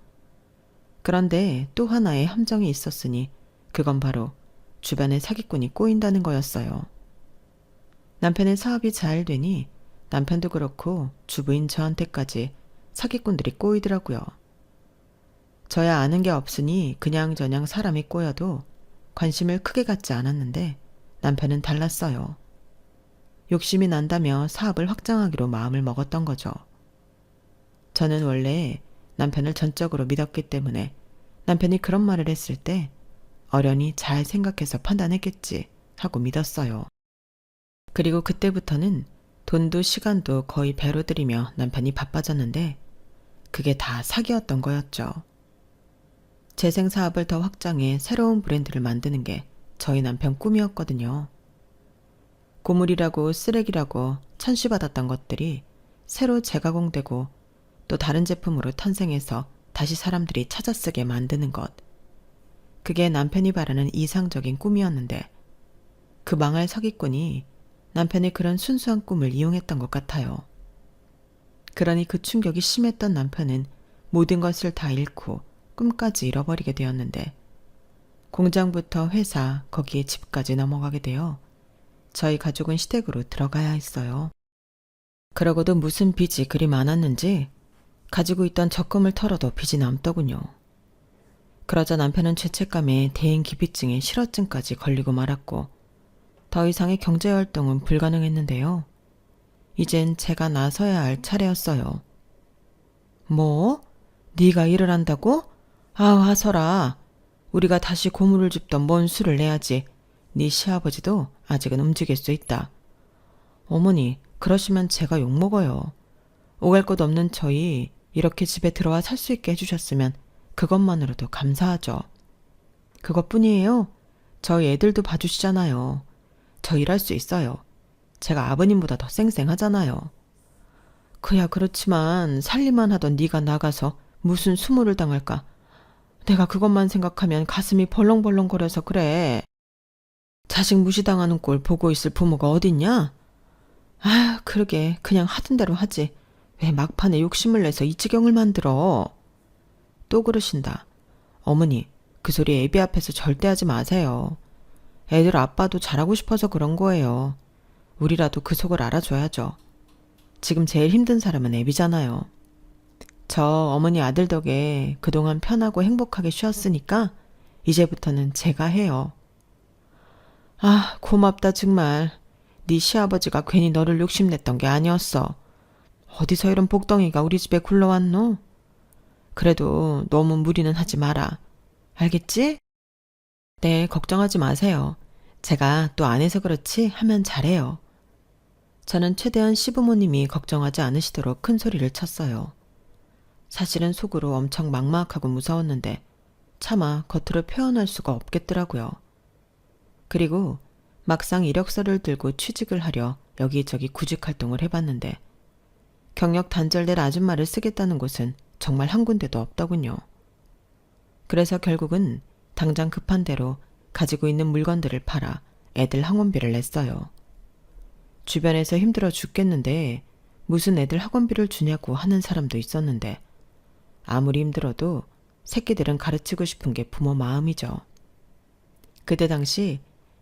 S1: 그런데 또 하나의 함정이 있었으니 그건 바로 주변에 사기꾼이 꼬인다는 거였어요. 남편의 사업이 잘 되니 남편도 그렇고 주부인 저한테까지 사기꾼들이 꼬이더라고요. 저야 아는 게 없으니 그냥저냥 사람이 꼬여도 관심을 크게 갖지 않았는데 남편은 달랐어요. 욕심이 난다며 사업을 확장하기로 마음을 먹었던 거죠. 저는 원래 남편을 전적으로 믿었기 때문에 남편이 그런 말을 했을 때 어련히 잘 생각해서 판단했겠지 하고 믿었어요. 그리고 그때부터는 돈도 시간도 거의 배로 들이며 남편이 바빠졌는데 그게 다 사기였던 거였죠. 재생사업을 더 확장해 새로운 브랜드를 만드는 게 저희 남편 꿈이었거든요. 고물이라고 쓰레기라고 천시받았던 것들이 새로 재가공되고 또 다른 제품으로 탄생해서 다시 사람들이 찾아 쓰게 만드는 것. 그게 남편이 바라는 이상적인 꿈이었는데 그 망할 사기꾼이 남편의 그런 순수한 꿈을 이용했던 것 같아요. 그러니 그 충격이 심했던 남편은 모든 것을 다 잃고 꿈까지 잃어버리게 되었는데 공장부터 회사, 거기에 집까지 넘어가게 되어 저희 가족은 시댁으로 들어가야 했어요. 그러고도 무슨 빚이 그리 많았는지 가지고 있던 적금을 털어도 빚이 남더군요. 그러자 남편은 죄책감에 대인기피증에 실어증까지 걸리고 말았고 더 이상의 경제활동은 불가능했는데요. 이젠 제가 나서야 할 차례였어요. 뭐? 네가 일을 한다고? 아우 하서라. 우리가 다시 고물을 줍던 뭔 수를 내야지. 네 시아버지도 아직은 움직일 수 있다. 어머니, 그러시면 제가 욕먹어요. 오갈 곳 없는 저희 이렇게 집에 들어와 살 수 있게 해주셨으면 그것만으로도 감사하죠. 그것뿐이에요? 저희 애들도 봐주시잖아요. 저 일할 수 있어요. 제가 아버님보다 더 쌩쌩하잖아요. 그야 그렇지만 살림만 하던 네가 나가서 무슨 수모를 당할까. 내가 그것만 생각하면 가슴이 벌렁벌렁거려서 그래. 자식 무시당하는 꼴 보고 있을 부모가 어딨냐? 아, 그러게 그냥 하던 대로 하지. 왜 막판에 욕심을 내서 이 지경을 만들어. 또 그러신다. 어머니, 그 소리 애비 앞에서 절대 하지 마세요. 애들 아빠도 잘하고 싶어서 그런 거예요. 우리라도 그 속을 알아줘야죠. 지금 제일 힘든 사람은 애비잖아요. 저 어머니 아들 덕에 그동안 편하고 행복하게 쉬었으니까 이제부터는 제가 해요. 아, 고맙다 정말. 네 시아버지가 괜히 너를 욕심냈던 게 아니었어. 어디서 이런 복덩이가 우리 집에 굴러왔노? 그래도 너무 무리는 하지 마라. 알겠지? 네, 걱정하지 마세요. 제가 또 안 해서 그렇지 하면 잘해요. 저는 최대한 시부모님이 걱정하지 않으시도록 큰 소리를 쳤어요. 사실은 속으로 엄청 막막하고 무서웠는데 차마 겉으로 표현할 수가 없겠더라고요. 그리고 막상 이력서를 들고 취직을 하려 여기저기 구직 활동을 해봤는데 경력 단절된 아줌마를 쓰겠다는 곳은 정말 한 군데도 없더군요. 그래서 결국은 당장 급한 대로 가지고 있는 물건들을 팔아 애들 학원비를 냈어요. 주변에서 힘들어 죽겠는데 무슨 애들 학원비를 주냐고 하는 사람도 있었는데 아무리 힘들어도 새끼들은 가르치고 싶은 게 부모 마음이죠. 그때 당시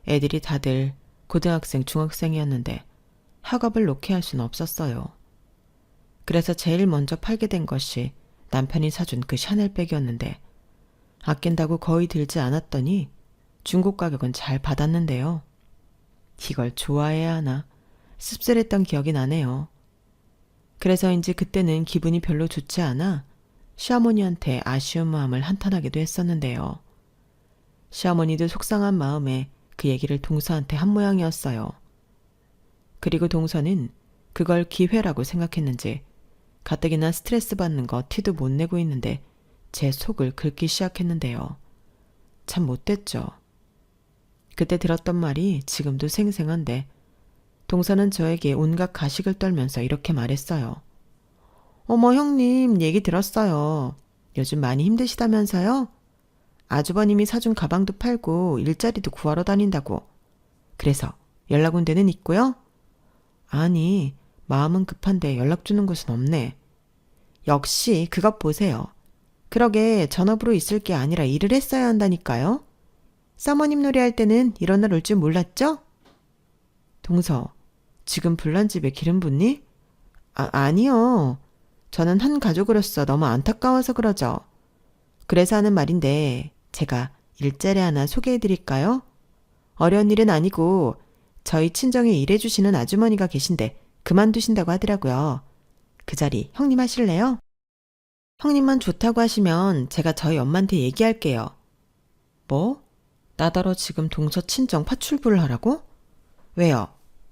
S1: 애들이 다들 고등학생, 중학생이었는데 학업을 놓게 할 수는 없었어요. 그래서 제일 먼저 팔게 된 것이 남편이 사준 그 샤넬백이었는데 아낀다고 거의 들지 않았더니 중고 가격은 잘 받았는데요. 이걸 좋아해야 하나 씁쓸했던 기억이 나네요. 그래서인지 그때는 기분이 별로 좋지 않아 시어머니한테 아쉬운 마음을 한탄하기도 했었는데요. 시어머니도 속상한 마음에 그 얘기를 동서한테 한 모양이었어요. 그리고 동서는 그걸 기회라고 생각했는지 가뜩이나 스트레스 받는 거 티도 못 내고 있는데 제 속을 긁기 시작했는데요. 참 못됐죠. 그때 들었던 말이 지금도 생생한데 동서는 저에게 온갖 가식을 떨면서 이렇게 말했어요. 어머 형님 얘기 들었어요. 요즘 많이 힘드시다면서요? 아주버님이 사준 가방도 팔고 일자리도 구하러 다닌다고. 그래서 연락 온 데는 있고요? 아니 마음은 급한데 연락 주는 곳은 없네. 역시 그것 보세요. 그러게 전업으로 있을 게 아니라 일을 했어야 한다니까요. 사모님 놀이할 때는 이런 날 올 줄 몰랐죠? 동서, 지금 불난 집에 기름 붓니? 아니요. 저는 한 가족으로서 너무 안타까워서 그러죠. 그래서 하는 말인데 제가 일자리 하나 소개해 드릴까요? 어려운 일은 아니고 저희 친정에 일해주시는 아주머니가 계신데 그만두신다고 하더라고요. 그 자리 형님 하실래요? 형님만 좋다고 하시면 제가 저희 엄마한테 얘기할게요. 뭐? 나더러 지금 동서 친정 파출부를 하라고? 왜요?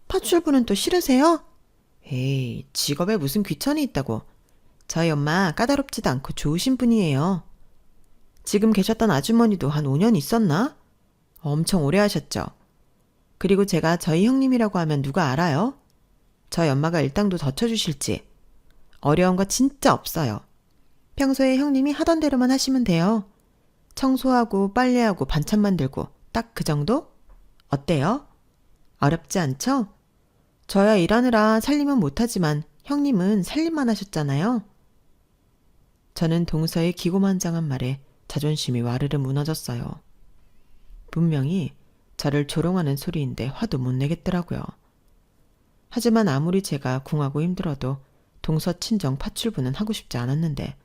S1: 파출부는 또 싫으세요? 에이, 직업에 무슨 귀천이 있다고. 저희 엄마 까다롭지도 않고 좋으신 분이에요. 지금 계셨던 아주머니도 한 5년 있었나? 엄청 오래 하셨죠. 그리고 제가 저희 형님이라고 하면 누가 알아요? 저희 엄마가 일당도 더 쳐주실지. 어려운 거 진짜 없어요. 평소에 형님이 하던 대로만 하시면 돼요. 청소하고 빨래하고 반찬 만들고 딱 그 정도? 어때요? 어렵지 않죠? 저야 일하느라 살림은 못하지만 형님은 살림만 하셨잖아요. 저는 동서의 기고만장한 말에 자존심이 와르르 무너졌어요. 분명히 저를 조롱하는 소리인데 화도 못 내겠더라고요. 하지만 아무리 제가 궁하고 힘들어도 동서 친정 파출부는 하고 싶지 않았는데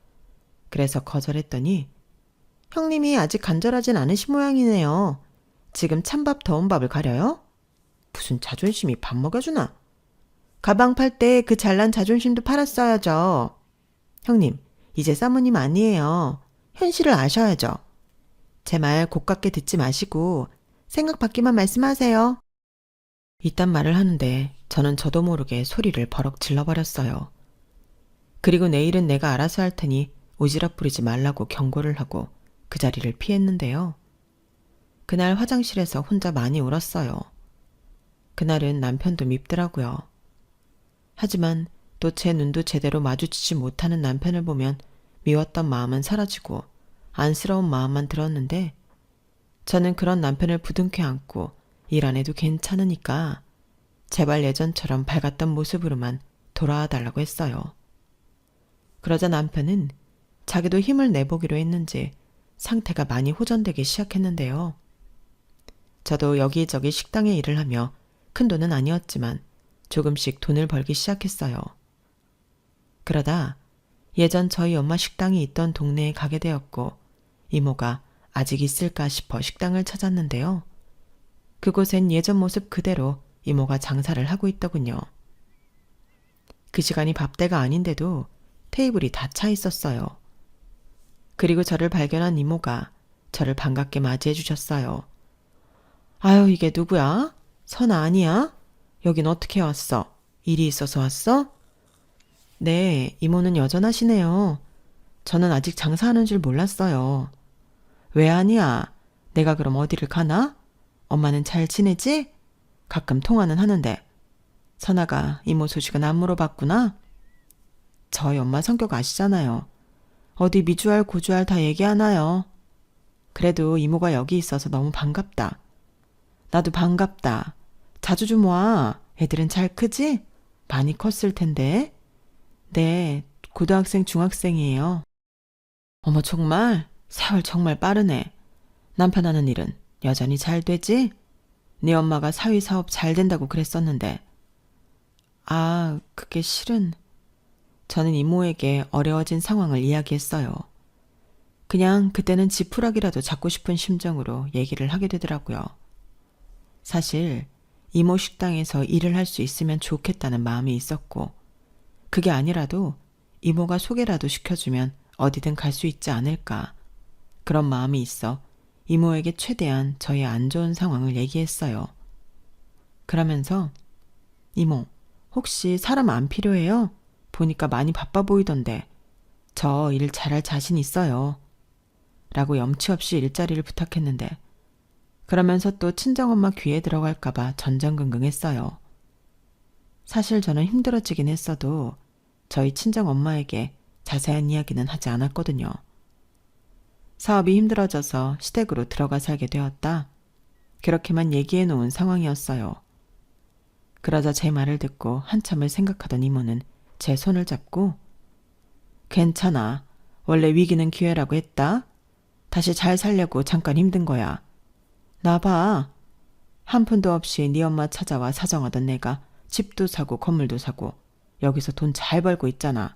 S1: 그래서 거절했더니 형님이 아직 간절하진 않으신 모양이네요. 지금 찬밥 더운 밥을 가려요? 무슨 자존심이 밥 먹여주나? 가방 팔 때 그 잘난 자존심도 팔았어야죠. 형님, 이제 사모님 아니에요. 현실을 아셔야죠. 제 말 고깝게 듣지 마시고 생각 밖에만 말씀하세요. 이딴 말을 하는데 저는 저도 모르게 소리를 버럭 질러버렸어요. 그리고 내일은 내가 알아서 할 테니 오지랖 부리지 말라고 경고를 하고 그 자리를 피했는데요. 그날 화장실에서 혼자 많이 울었어요. 그날은 남편도 밉더라고요. 하지만 또 제 눈도 제대로 마주치지 못하는 남편을 보면 미웠던 마음은 사라지고 안쓰러운 마음만 들었는데 저는 그런 남편을 부둥켜 안고 일 안 해도 괜찮으니까 제발 예전처럼 밝았던 모습으로만 돌아와 달라고 했어요. 그러자 남편은 자기도 힘을 내보기로 했는지 상태가 많이 호전되기 시작했는데요. 저도 여기저기 식당에 일을 하며 큰 돈은 아니었지만 조금씩 돈을 벌기 시작했어요. 그러다 예전 저희 엄마 식당이 있던 동네에 가게 되었고 이모가 아직 있을까 싶어 식당을 찾았는데요. 그곳엔 예전 모습 그대로 이모가 장사를 하고 있더군요. 그 시간이 밥때가 아닌데도 테이블이 다 차 있었어요. 그리고 저를 발견한 이모가 저를 반갑게 맞이해 주셨어요. 아유, 이게 누구야? 선아 아니야? 여긴 어떻게 왔어? 일이 있어서 왔어? 네, 이모는 여전하시네요. 저는 아직 장사하는 줄 몰랐어요. 왜 아니야? 내가 그럼 어디를 가나? 엄마는 잘 지내지? 가끔 통화는 하는데. 선아가 이모 소식은 안 물어봤구나? 저희 엄마 성격 아시잖아요. 어디 미주알 고주알 다 얘기하나요? 그래도 이모가 여기 있어서 너무 반갑다. 나도 반갑다. 자주 좀 와. 애들은 잘 크지? 많이 컸을 텐데. 네, 고등학생, 중학생이에요. 어머, 정말? 세월 정말 빠르네. 남편 하는 일은 여전히 잘 되지? 네 엄마가 사위사업 잘 된다고 그랬었는데. 아, 그게 실은. 저는 이모에게 어려워진 상황을 이야기했어요. 그냥 그때는 지푸라기라도 잡고 싶은 심정으로 얘기를 하게 되더라고요. 사실 이모 식당에서 일을 할 수 있으면 좋겠다는 마음이 있었고 그게 아니라도 이모가 소개라도 시켜주면 어디든 갈 수 있지 않을까 그런 마음이 있어 이모에게 최대한 저의 안 좋은 상황을 얘기했어요. 그러면서 이모, 혹시 사람 안 필요해요? 보니까 많이 바빠 보이던데 저 일 잘할 자신 있어요. 라고 염치 없이 일자리를 부탁했는데 그러면서 또 친정엄마 귀에 들어갈까봐 전전긍긍했어요. 사실 저는 힘들어지긴 했어도 저희 친정엄마에게 자세한 이야기는 하지 않았거든요. 사업이 힘들어져서 시댁으로 들어가 살게 되었다. 그렇게만 얘기해 놓은 상황이었어요. 그러자 제 말을 듣고 한참을 생각하던 이모는 제 손을 잡고 괜찮아. 원래 위기는 기회라고 했다. 다시 잘 살려고 잠깐 힘든 거야. 나 봐. 한 푼도 없이 네 엄마 찾아와 사정하던 내가 집도 사고 건물도 사고 여기서 돈 잘 벌고 있잖아.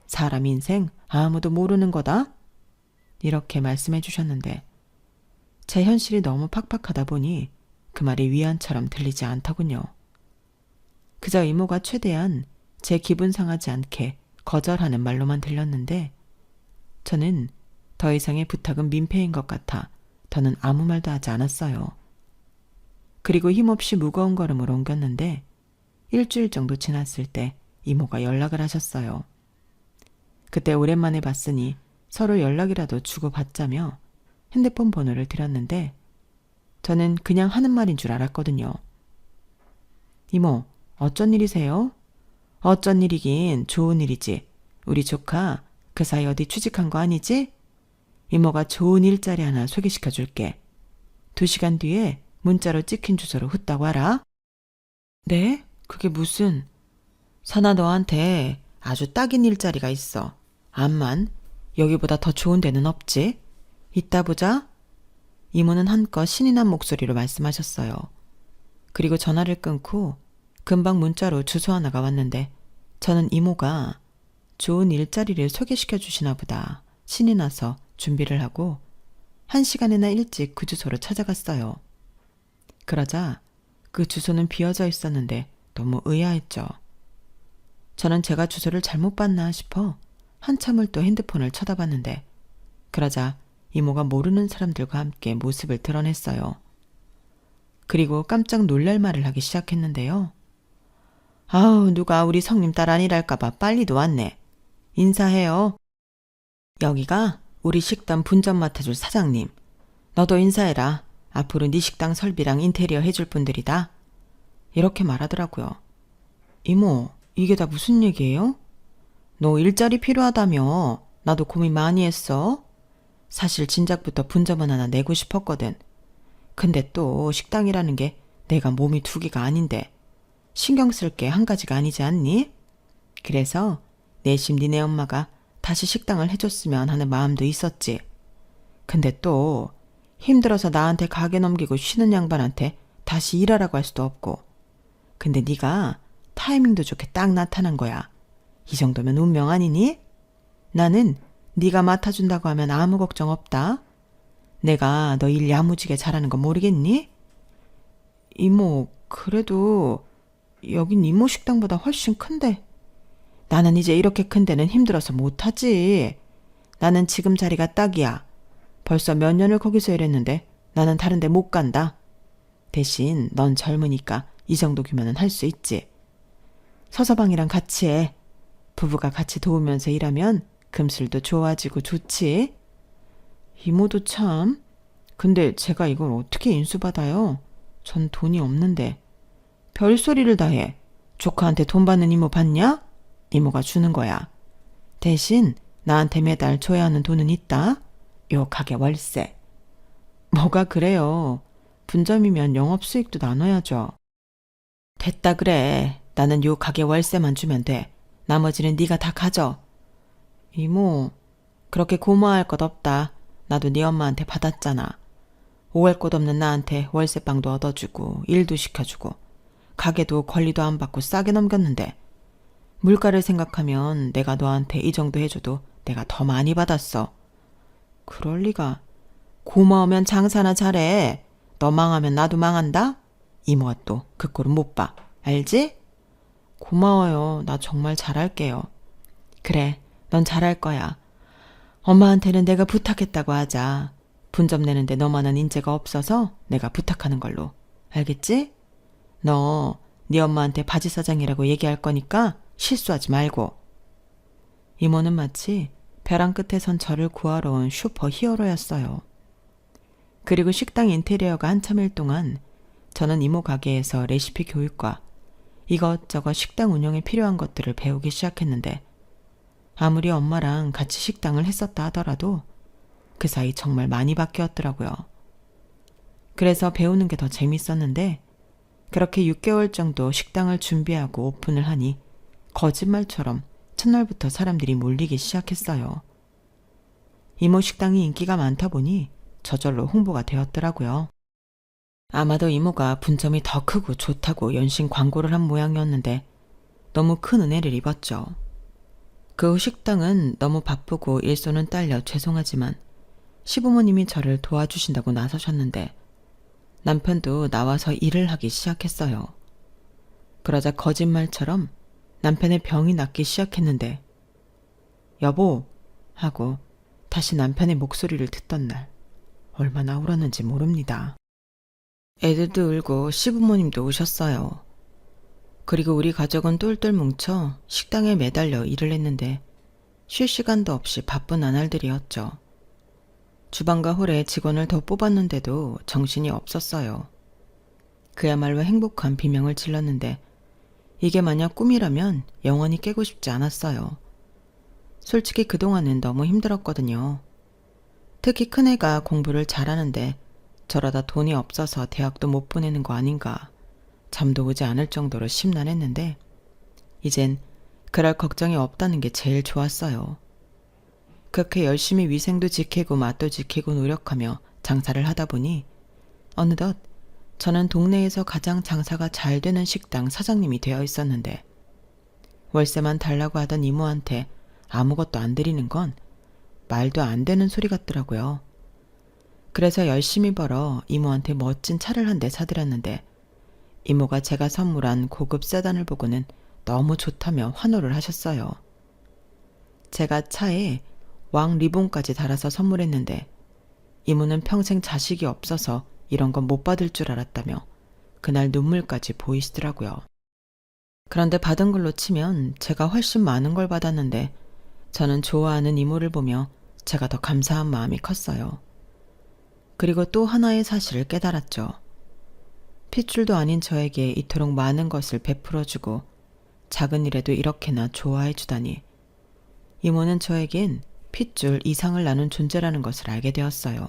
S1: 사람 인생 아무도 모르는 거다. 이렇게 말씀해 주셨는데 제 현실이 너무 팍팍하다 보니 그 말이 위안처럼 들리지 않더군요. 그저 이모가 최대한 제 기분 상하지 않게 거절하는 말로만 들렸는데 저는 더 이상의 부탁은 민폐인 것 같아 더는 아무 말도 하지 않았어요. 그리고 힘없이 무거운 걸음을 옮겼는데 일주일 정도 지났을 때 이모가 연락을 하셨어요. 그때 오랜만에 봤으니 서로 연락이라도 주고받자며 핸드폰 번호를 드렸는데 저는 그냥 하는 말인 줄 알았거든요. 이모, 어쩐 일이세요? 어쩐 일이긴 좋은 일이지. 우리 조카 그 사이 어디 취직한 거 아니지? 이모가 좋은 일자리 하나 소개시켜 줄게. 2시간 뒤에 문자로 찍힌 주소로 후딱 와라. 네? 그게 무슨... 선아 너한테 아주 딱인 일자리가 있어. 암만 여기보다 더 좋은 데는 없지? 이따 보자. 이모는 한껏 신이 난 목소리로 말씀하셨어요. 그리고 전화를 끊고 금방 문자로 주소 하나가 왔는데 저는 이모가 좋은 일자리를 소개시켜 주시나 보다 신이 나서 준비를 하고 1시간이나 일찍 그 주소로 찾아갔어요. 그러자 그 주소는 비어져 있었는데 너무 의아했죠. 저는 제가 주소를 잘못 봤나 싶어 한참을 또 핸드폰을 쳐다봤는데 그러자 이모가 모르는 사람들과 함께 모습을 드러냈어요. 그리고 깜짝 놀랄 말을 하기 시작했는데요. 아우, 누가 우리 성님 딸 아니랄까봐 빨리도 왔네. 인사해요. 여기가 우리 식당 분점 맡아줄 사장님. 너도 인사해라. 앞으로 네 식당 설비랑 인테리어 해줄 분들이다. 이렇게 말하더라고요. 이모, 이게 다 무슨 얘기예요? 너 일자리 필요하다며. 나도 고민 많이 했어. 사실 진작부터 분점은 하나 내고 싶었거든. 근데 또 식당이라는 게 내가 몸이 2개가 아닌데 신경 쓸 게 한 가지가 아니지 않니? 그래서 내심 니네 엄마가 다시 식당을 해줬으면 하는 마음도 있었지. 근데 또 힘들어서 나한테 가게 넘기고 쉬는 양반한테 다시 일하라고 할 수도 없고. 근데 네가 타이밍도 좋게 딱 나타난 거야. 이 정도면 운명 아니니? 나는 네가 맡아준다고 하면 아무 걱정 없다. 내가 너 일 야무지게 잘하는 거 모르겠니? 이모, 그래도 여긴 이모 식당보다 훨씬 큰데. 나는 이제 이렇게 큰 데는 힘들어서 못하지. 나는 지금 자리가 딱이야. 벌써 몇 년을 거기서 일했는데 나는 다른 데 못 간다. 대신 넌 젊으니까 이 정도 규모는 할 수 있지. 서서방이랑 같이 해. 부부가 같이 도우면서 일하면 금슬도 좋아지고 좋지. 이모도 참. 근데 제가 이걸 어떻게 인수받아요? 전 돈이 없는데. 별소리를 다 해. 조카한테 돈 받는 이모 봤냐? 이모가 주는 거야. 대신 나한테 매달 줘야 하는 돈은 있다. 요 가게 월세. 뭐가 그래요. 분점이면 영업수익도 나눠야죠. 됐다 그래. 나는 요 가게 월세만 주면 돼. 나머지는 네가 다 가져. 이모, 그렇게 고마워할 것 없다. 나도 네 엄마한테 받았잖아. 오할 것 없는 나한테 월세방도 얻어주고 일도 시켜주고 가게도 권리도 안 받고 싸게 넘겼는데 물가를 생각하면 내가 너한테 이 정도 해줘도 내가 더 많이 받았어. 그럴 리가. 고마우면 장사나 잘해. 너 망하면 나도 망한다? 이모가 또 그 꼴은 못 봐. 알지? 고마워요. 나 정말 잘할게요. 그래, 넌 잘할 거야. 엄마한테는 내가 부탁했다고 하자. 분점 내는데 너만한 인재가 없어서 내가 부탁하는 걸로. 알겠지? 너 네 엄마한테 바지 사장이라고 얘기할 거니까 실수하지 말고. 이모는 마치 벼랑 끝에 선 저를 구하러 온 슈퍼 히어로였어요. 그리고 식당 인테리어가 한참일 동안 저는 이모 가게에서 레시피 교육과 이것저것 식당 운영에 필요한 것들을 배우기 시작했는데 아무리 엄마랑 같이 식당을 했었다 하더라도 그 사이 정말 많이 바뀌었더라고요. 그래서 배우는 게 더 재밌었는데 그렇게 6개월 정도 식당을 준비하고 오픈을 하니 거짓말처럼 첫날부터 사람들이 몰리기 시작했어요. 이모 식당이 인기가 많다 보니 저절로 홍보가 되었더라고요. 아마도 이모가 분점이 더 크고 좋다고 연신 광고를 한 모양이었는데 너무 큰 은혜를 입었죠. 그 후 식당은 너무 바쁘고 일손은 딸려 죄송하지만 시부모님이 저를 도와주신다고 나서셨는데 남편도 나와서 일을 하기 시작했어요. 그러자 거짓말처럼 남편의 병이 낫기 시작했는데 여보 하고 다시 남편의 목소리를 듣던 날 얼마나 울었는지 모릅니다. 애들도 울고 시부모님도 우셨어요. 그리고 우리 가족은 똘똘 뭉쳐 식당에 매달려 일을 했는데 쉴 시간도 없이 바쁜 나날들이었죠. 주방과 홀에 직원을 더 뽑았는데도 정신이 없었어요. 그야말로 행복한 비명을 질렀는데 이게 만약 꿈이라면 영원히 깨고 싶지 않았어요. 솔직히 그동안은 너무 힘들었거든요. 특히 큰애가 공부를 잘하는데 저러다 돈이 없어서 대학도 못 보내는 거 아닌가 잠도 오지 않을 정도로 심란했는데 이젠 그럴 걱정이 없다는 게 제일 좋았어요. 그렇게 열심히 위생도 지키고 맛도 지키고 노력하며 장사를 하다 보니 어느덧 저는 동네에서 가장 장사가 잘 되는 식당 사장님이 되어 있었는데 월세만 달라고 하던 이모한테 아무것도 안 드리는 건 말도 안 되는 소리 같더라고요. 그래서 열심히 벌어 이모한테 멋진 차를 한 대 사드렸는데 이모가 제가 선물한 고급 세단을 보고는 너무 좋다며 환호를 하셨어요. 제가 차에 왕 리본까지 달아서 선물했는데 이모는 평생 자식이 없어서 이런 건 못 받을 줄 알았다며 그날 눈물까지 보이시더라고요. 그런데 받은 걸로 치면 제가 훨씬 많은 걸 받았는데 저는 좋아하는 이모를 보며 제가 더 감사한 마음이 컸어요. 그리고 또 하나의 사실을 깨달았죠. 핏줄도 아닌 저에게 이토록 많은 것을 베풀어주고 작은 일에도 이렇게나 좋아해주다니 이모는 저에겐 핏줄 이상을 나눈 존재라는 것을 알게 되었어요.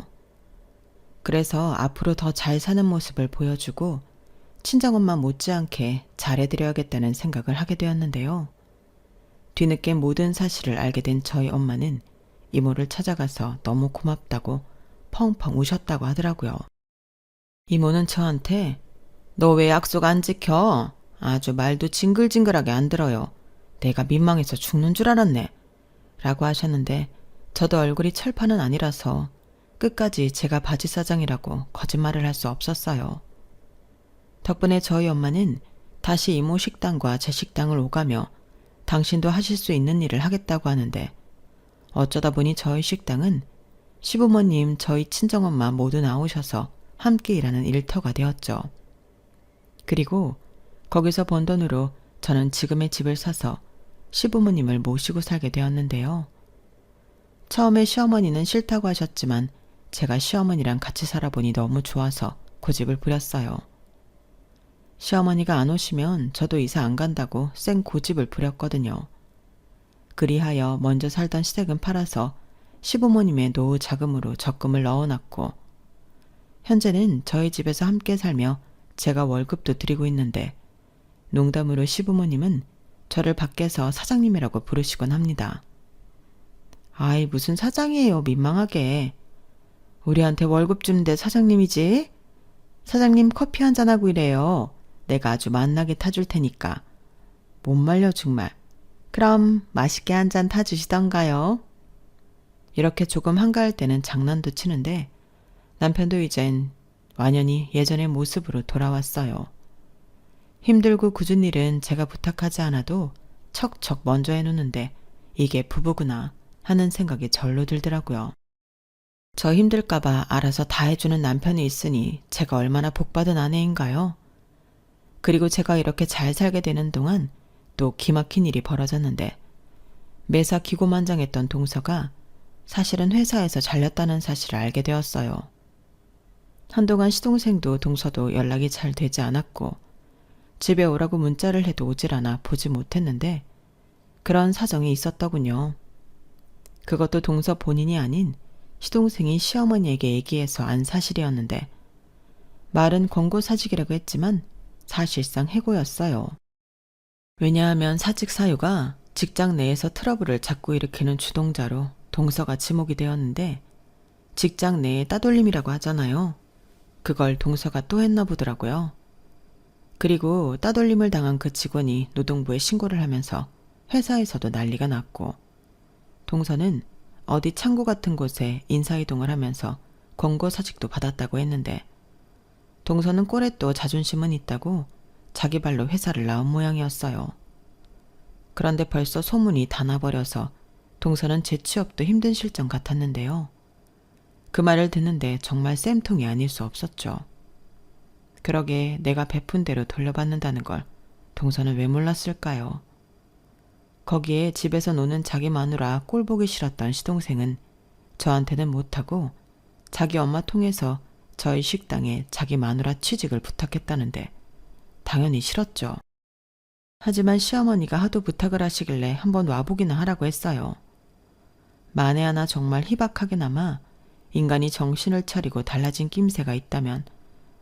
S1: 그래서 앞으로 더 잘 사는 모습을 보여주고 친정엄마 못지않게 잘해드려야겠다는 생각을 하게 되었는데요. 뒤늦게 모든 사실을 알게 된 저희 엄마는 이모를 찾아가서 너무 고맙다고 펑펑 우셨다고 하더라고요. 이모는 저한테 너 왜 약속 안 지켜? 아주 말도 징글징글하게 안 들어요. 내가 민망해서 죽는 줄 알았네. 라고 하셨는데 저도 얼굴이 철판은 아니라서 끝까지 제가 바지사장이라고 거짓말을 할 수 없었어요. 덕분에 저희 엄마는 다시 이모 식당과 제 식당을 오가며 당신도 하실 수 있는 일을 하겠다고 하는데 어쩌다 보니 저희 식당은 시부모님, 저희 친정엄마 모두 나오셔서 함께 일하는 일터가 되었죠. 그리고 거기서 번 돈으로 저는 지금의 집을 사서 시부모님을 모시고 살게 되었는데요. 처음에 시어머니는 싫다고 하셨지만 제가 시어머니랑 같이 살아보니 너무 좋아서 고집을 부렸어요. 시어머니가 안 오시면 저도 이사 안 간다고 쌩 고집을 부렸거든요. 그리하여 먼저 살던 시댁은 팔아서 시부모님의 노후 자금으로 적금을 넣어놨고 현재는 저희 집에서 함께 살며 제가 월급도 드리고 있는데 농담으로 시부모님은 저를 밖에서 사장님이라고 부르시곤 합니다. 아이 무슨 사장이에요 민망하게. 우리한테 월급 주는데 사장님이지? 사장님 커피 한잔하고 이래요. 내가 아주 맛나게 타줄 테니까. 못 말려 정말. 그럼 맛있게 한 잔 타주시던가요? 이렇게 조금 한가할 때는 장난도 치는데 남편도 이젠 완연히 예전의 모습으로 돌아왔어요. 힘들고 굳은 일은 제가 부탁하지 않아도 척척 먼저 해놓는데 이게 부부구나 하는 생각이 절로 들더라고요. 저 힘들까봐 알아서 다 해주는 남편이 있으니 제가 얼마나 복받은 아내인가요? 그리고 제가 이렇게 잘 살게 되는 동안 또 기막힌 일이 벌어졌는데 매사 기고만장했던 동서가 사실은 회사에서 잘렸다는 사실을 알게 되었어요. 한동안 시동생도 동서도 연락이 잘 되지 않았고 집에 오라고 문자를 해도 오질 않아 보지 못했는데 그런 사정이 있었더군요. 그것도 동서 본인이 아닌 시동생이 시어머니에게 얘기해서 안 사실이었는데 말은 권고사직이라고 했지만 사실상 해고였어요. 왜냐하면 사직 사유가 직장 내에서 트러블을 자꾸 일으키는 주동자로 동서가 지목이 되었는데 직장 내에 따돌림이라고 하잖아요. 그걸 동서가 또 했나 보더라고요. 그리고 따돌림을 당한 그 직원이 노동부에 신고를 하면서 회사에서도 난리가 났고 동서는 어디 창고 같은 곳에 인사이동을 하면서 권고사직도 받았다고 했는데 동서는 꼴에 또 자존심은 있다고 자기 발로 회사를 나온 모양이었어요. 그런데 벌써 소문이 다 나버려서 동서는 재취업도 힘든 실정 같았는데요. 그 말을 듣는데 정말 쌤통이 아닐 수 없었죠. 그러게 내가 베푼 대로 돌려받는다는 걸 동서는 왜 몰랐을까요? 거기에 집에서 노는 자기 마누라 꼴보기 싫었던 시동생은 저한테는 못하고 자기 엄마 통해서 저희 식당에 자기 마누라 취직을 부탁했다는데 당연히 싫었죠. 하지만 시어머니가 하도 부탁을 하시길래 한번 와보기나 하라고 했어요. 만에 하나 정말 희박하게나마 인간이 정신을 차리고 달라진 낌새가 있다면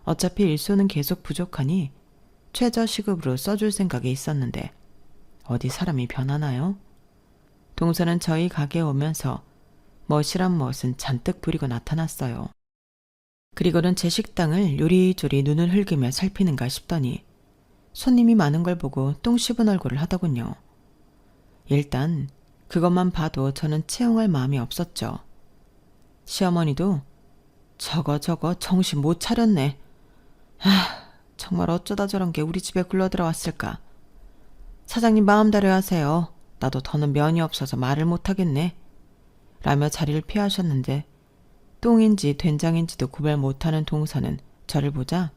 S1: 어차피 일손은 계속 부족하니 최저시급으로 써줄 생각이 있었는데 어디 사람이 변하나요? 동서는 저희 가게에 오면서 멋이란 멋은 잔뜩 부리고 나타났어요. 그리고는 제 식당을 요리조리 눈을 흘기며 살피는가 싶더니 손님이 많은 걸 보고 똥 씹은 얼굴을 하더군요. 일단 그것만 봐도 저는 채용할 마음이 없었죠. 시어머니도 저거 정신 못 차렸네. 정말 어쩌다 저런 게 우리 집에 굴러들어왔을까. 사장님 마음대로 하세요. 나도 더는 면이 없어서 말을 못하겠네. 라며 자리를 피하셨는데 똥인지 된장인지도 구별 못하는 동서는 저를 보자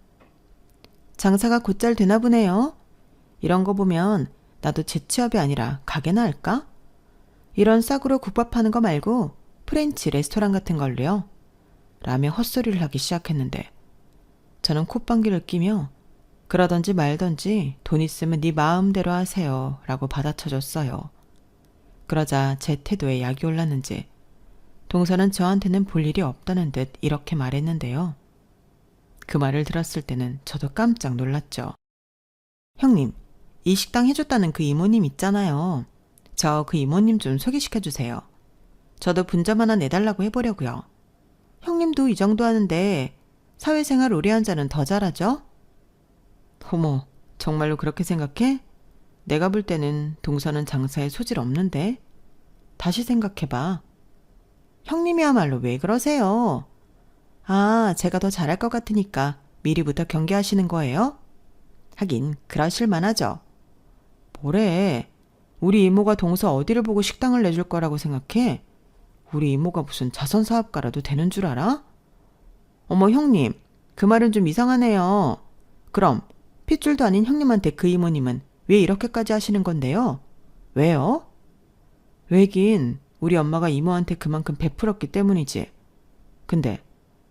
S1: 장사가 곧잘 되나 보네요. 이런 거 보면 나도 재취업이 아니라 가게나 할까? 이런 싸구려 국밥하는 거 말고 프렌치 레스토랑 같은 걸로요. 라며 헛소리를 하기 시작했는데 저는 콧방귀를 끼며 그러던지 말던지 돈 있으면 네 마음대로 하세요 라고 받아쳐줬어요. 그러자 제 태도에 약이 올랐는지 동서는 저한테는 볼 일이 없다는 듯 이렇게 말했는데요. 그 말을 들었을 때는 저도 깜짝 놀랐죠. 형님, 이 식당 해줬다는 그 이모님 있잖아요. 저 그 이모님 좀 소개시켜주세요. 저도 분점 하나 내달라고 해보려고요. 형님도 이 정도 하는데 사회생활 오래 한 자는 더 잘하죠? 어머, 정말로 그렇게 생각해? 내가 볼 때는 동서는 장사에 소질 없는데? 다시 생각해봐. 형님이야말로 왜 그러세요? 아, 제가 더 잘할 것 같으니까 미리부터 경계하시는 거예요? 하긴 그러실 만하죠. 뭐래? 우리 이모가 동서 어디를 보고 식당을 내줄 거라고 생각해? 우리 이모가 무슨 자선사업가라도 되는 줄 알아? 어머 형님, 그 말은 좀 이상하네요. 그럼 핏줄도 아닌 형님한테 그 이모님은 왜 이렇게까지 하시는 건데요? 왜요? 왜긴 우리 엄마가 이모한테 그만큼 베풀었기 때문이지. 근데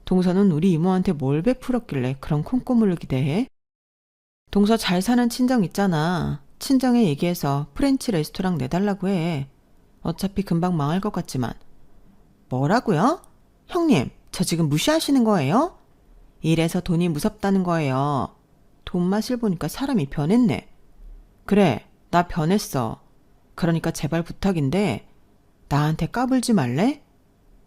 S1: 동서는 우리 이모한테 뭘 베풀었길래 그런 콩고물을 기대해? 동서 잘 사는 친정 있잖아. 친정에 얘기해서 프렌치 레스토랑 내달라고 해. 어차피 금방 망할 것 같지만. 뭐라고요? 형님, 저 지금 무시하시는 거예요? 이래서 돈이 무섭다는 거예요. 돈 맛을 보니까 사람이 변했네. 그래, 나 변했어. 그러니까 제발 부탁인데 나한테 까불지 말래?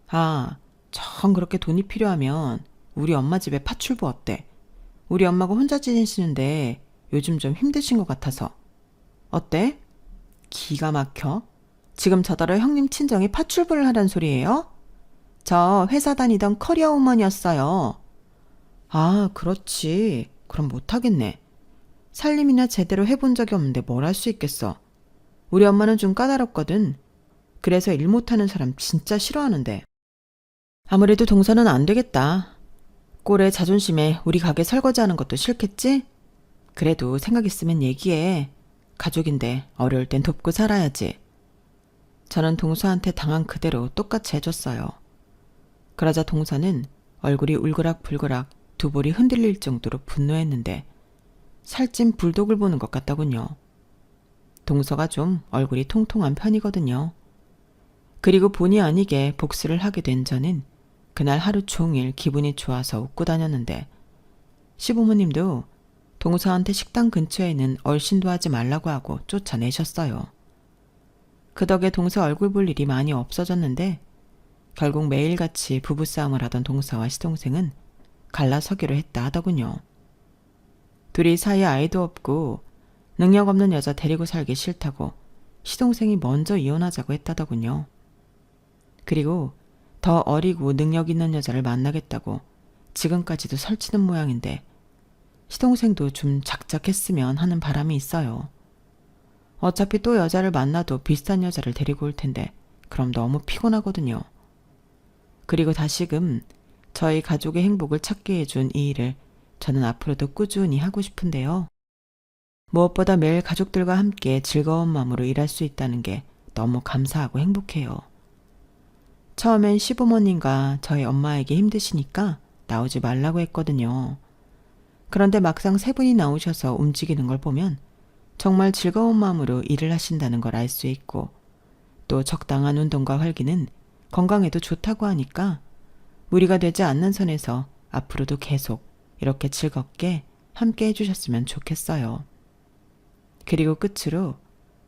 S1: 아, 정 그렇게 돈이 필요하면 우리 엄마 집에 파출부 어때? 우리 엄마가 혼자 지내시는데 요즘 좀 힘드신 것 같아서. 어때? 기가 막혀. 지금 저더러 형님 친정이 파출부를 하란 소리예요? 저 회사 다니던 커리어 우먼이었어요. 아, 그렇지. 그럼 못하겠네. 살림이나 제대로 해본 적이 없는데 뭘 할 수 있겠어. 우리 엄마는 좀 까다롭거든. 그래서 일 못하는 사람 진짜 싫어하는데. 아무래도 동서는 안 되겠다. 꼴에 자존심에 우리 가게 설거지하는 것도 싫겠지? 그래도 생각 있으면 얘기해. 가족인데 어려울 땐 돕고 살아야지. 저는 동서한테 당한 그대로 똑같이 해줬어요. 그러자 동서는 얼굴이 울그락불그락 두 볼이 흔들릴 정도로 분노했는데 살찐 불독을 보는 것 같더군요. 동서가 좀 얼굴이 통통한 편이거든요. 그리고 본의 아니게 복수를 하게 된 저는 그날 하루 종일 기분이 좋아서 웃고 다녔는데 시부모님도 동서한테 식당 근처에는 얼씬도 하지 말라고 하고 쫓아내셨어요. 그 덕에 동서 얼굴 볼 일이 많이 없어졌는데 결국 매일같이 부부싸움을 하던 동서와 시동생은 갈라서기로 했다 하더군요. 둘이 사이에 아이도 없고 능력 없는 여자 데리고 살기 싫다고 시동생이 먼저 이혼하자고 했다더군요. 그리고 더 어리고 능력 있는 여자를 만나겠다고 지금까지도 설치는 모양인데 시동생도 좀 작작했으면 하는 바람이 있어요. 어차피 또 여자를 만나도 비슷한 여자를 데리고 올 텐데 그럼 너무 피곤하거든요. 그리고 다시금 저희 가족의 행복을 찾게 해준 이 일을 저는 앞으로도 꾸준히 하고 싶은데요. 무엇보다 매일 가족들과 함께 즐거운 마음으로 일할 수 있다는 게 너무 감사하고 행복해요. 처음엔 시부모님과 저희 엄마에게 힘드시니까 나오지 말라고 했거든요. 그런데 막상 세 분이 나오셔서 움직이는 걸 보면 정말 즐거운 마음으로 일을 하신다는 걸 알 수 있고 또 적당한 운동과 활기는 건강에도 좋다고 하니까 무리가 되지 않는 선에서 앞으로도 계속 이렇게 즐겁게 함께 해주셨으면 좋겠어요. 그리고 끝으로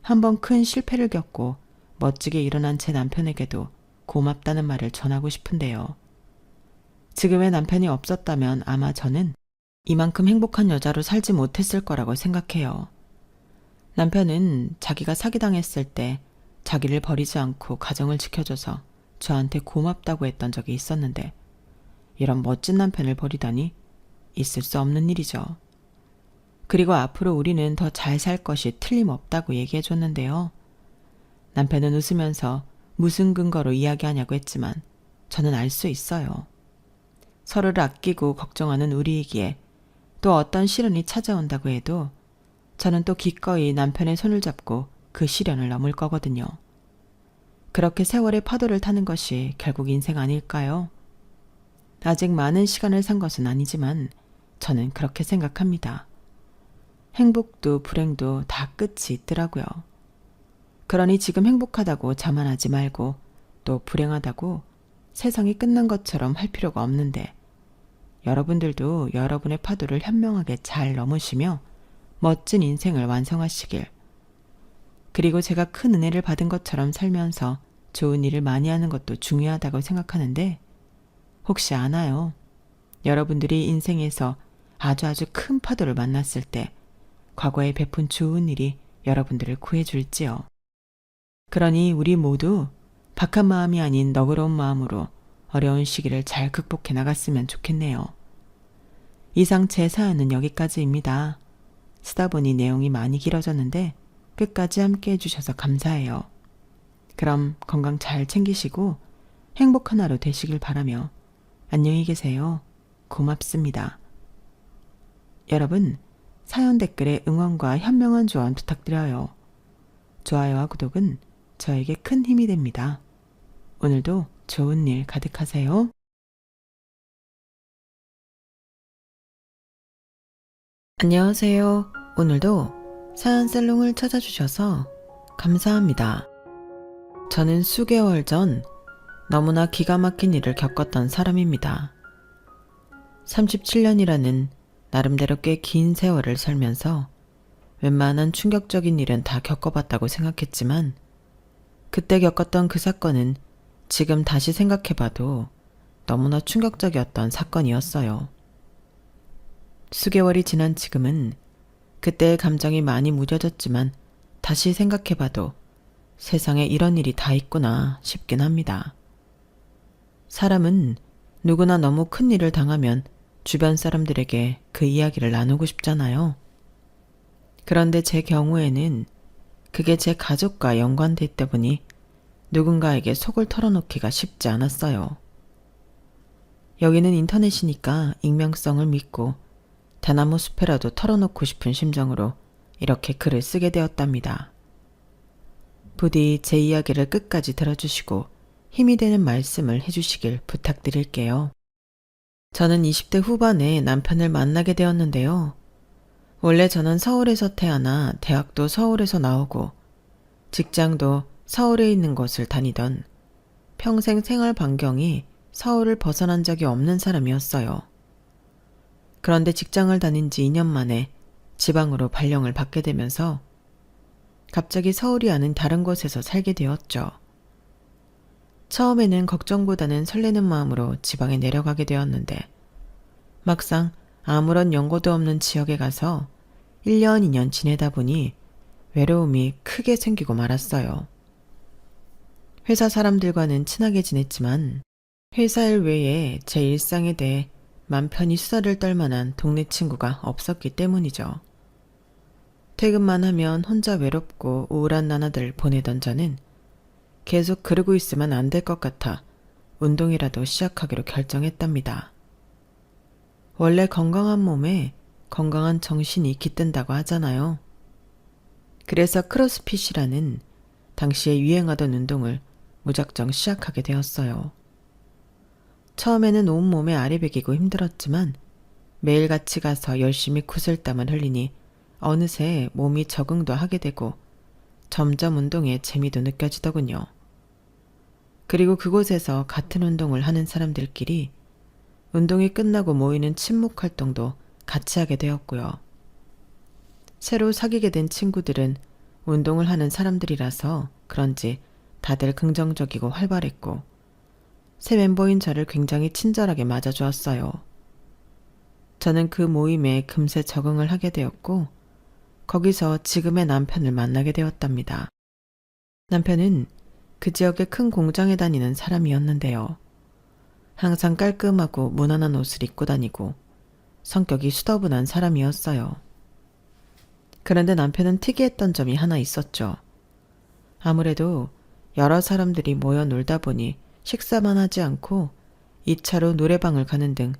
S1: 한번 큰 실패를 겪고 멋지게 일어난 제 남편에게도 고맙다는 말을 전하고 싶은데요. 지금의 남편이 없었다면 아마 저는 이만큼 행복한 여자로 살지 못했을 거라고 생각해요. 남편은 자기가 사기당했을 때 자기를 버리지 않고 가정을 지켜줘서 저한테 고맙다고 했던 적이 있었는데 이런 멋진 남편을 버리다니 있을 수 없는 일이죠. 그리고 앞으로 우리는 더 잘 살 것이 틀림없다고 얘기해 줬는데요. 남편은 웃으면서 무슨 근거로 이야기하냐고 했지만 저는 알 수 있어요. 서로를 아끼고 걱정하는 우리이기에 또 어떤 시련이 찾아온다고 해도 저는 또 기꺼이 남편의 손을 잡고 그 시련을 넘을 거거든요. 그렇게 세월의 파도를 타는 것이 결국 인생 아닐까요? 아직 많은 시간을 산 것은 아니지만 저는 그렇게 생각합니다. 행복도 불행도 다 끝이 있더라고요. 그러니 지금 행복하다고 자만하지 말고 또 불행하다고 세상이 끝난 것처럼 할 필요가 없는데 여러분들도 여러분의 파도를 현명하게 잘 넘으시며 멋진 인생을 완성하시길. 그리고 제가 큰 은혜를 받은 것처럼 살면서 좋은 일을 많이 하는 것도 중요하다고 생각하는데 혹시 아나요? 여러분들이 인생에서 아주 큰 파도를 만났을 때 과거에 베푼 좋은 일이 여러분들을 구해줄지요. 그러니 우리 모두 박한 마음이 아닌 너그러운 마음으로 어려운 시기를 잘 극복해 나갔으면 좋겠네요. 이상 제 사연은 여기까지입니다. 쓰다 보니 내용이 많이 길어졌는데 끝까지 함께 해주셔서 감사해요. 그럼 건강 잘 챙기시고 행복한 하루 되시길 바라며 안녕히 계세요. 고맙습니다. 여러분, 사연 댓글에 응원과 현명한 조언 부탁드려요. 좋아요와 구독은 저에게 큰 힘이 됩니다. 오늘도 좋은 일 가득하세요. 안녕하세요. 오늘도 사연 살롱을 찾아주셔서 감사합니다. 저는 수개월 전 너무나 기가 막힌 일을 겪었던 사람입니다. 37년이라는 나름대로 꽤 긴 세월을 살면서 웬만한 충격적인 일은 다 겪어봤다고 생각했지만 그때 겪었던 그 사건은 지금 다시 생각해봐도 너무나 충격적이었던 사건이었어요. 수개월이 지난 지금은 그때의 감정이 많이 무뎌졌지만 다시 생각해봐도 세상에 이런 일이 다 있구나 싶긴 합니다. 사람은 누구나 너무 큰 일을 당하면 주변 사람들에게 그 이야기를 나누고 싶잖아요. 그런데 제 경우에는 그게 제 가족과 연관돼 있다 보니 누군가에게 속을 털어놓기가 쉽지 않았어요. 여기는 인터넷이니까 익명성을 믿고 대나무 숲에라도 털어놓고 싶은 심정으로 이렇게 글을 쓰게 되었답니다. 부디 제 이야기를 끝까지 들어주시고 힘이 되는 말씀을 해주시길 부탁드릴게요. 저는 20대 후반에 남편을 만나게 되었는데요. 원래 저는 서울에서 태어나 대학도 서울에서 나오고 직장도 서울에 있는 곳을 다니던 평생 생활 반경이 서울을 벗어난 적이 없는 사람이었어요. 그런데 직장을 다닌 지 2년 만에 지방으로 발령을 받게 되면서 갑자기 서울이 아닌 다른 곳에서 살게 되었죠. 처음에는 걱정보다는 설레는 마음으로 지방에 내려가게 되었는데 막상 아무런 연고도 없는 지역에 가서 1년, 2년 지내다 보니 외로움이 크게 생기고 말았어요. 회사 사람들과는 친하게 지냈지만 회사 일 외에 제 일상에 대해 맘 편히 수다를 떨 만한 동네 친구가 없었기 때문이죠. 퇴근만 하면 혼자 외롭고 우울한 나날을 보내던 저는 계속 그러고 있으면 안 될 것 같아 운동이라도 시작하기로 결정했답니다. 원래 건강한 몸에 건강한 정신이 깃든다고 하잖아요. 그래서 크로스핏이라는 당시에 유행하던 운동을 무작정 시작하게 되었어요. 처음에는 온몸에 알이 배기고 힘들었지만 매일같이 가서 열심히 구슬땀을 흘리니 어느새 몸이 적응도 하게 되고 점점 운동에 재미도 느껴지더군요. 그리고 그곳에서 같은 운동을 하는 사람들끼리 운동이 끝나고 모이는 친목 활동도 같이 하게 되었고요. 새로 사귀게 된 친구들은 운동을 하는 사람들이라서 그런지 다들 긍정적이고 활발했고 새 멤버인 저를 굉장히 친절하게 맞아주었어요. 저는 그 모임에 금세 적응을 하게 되었고 거기서 지금의 남편을 만나게 되었답니다. 남편은 그 지역의 큰 공장에 다니는 사람이었는데요. 항상 깔끔하고 무난한 옷을 입고 다니고 성격이 수더분한 사람이었어요. 그런데 남편은 특이했던 점이 하나 있었죠. 아무래도 여러 사람들이 모여 놀다 보니 식사만 하지 않고 2차로 노래방을 가는 등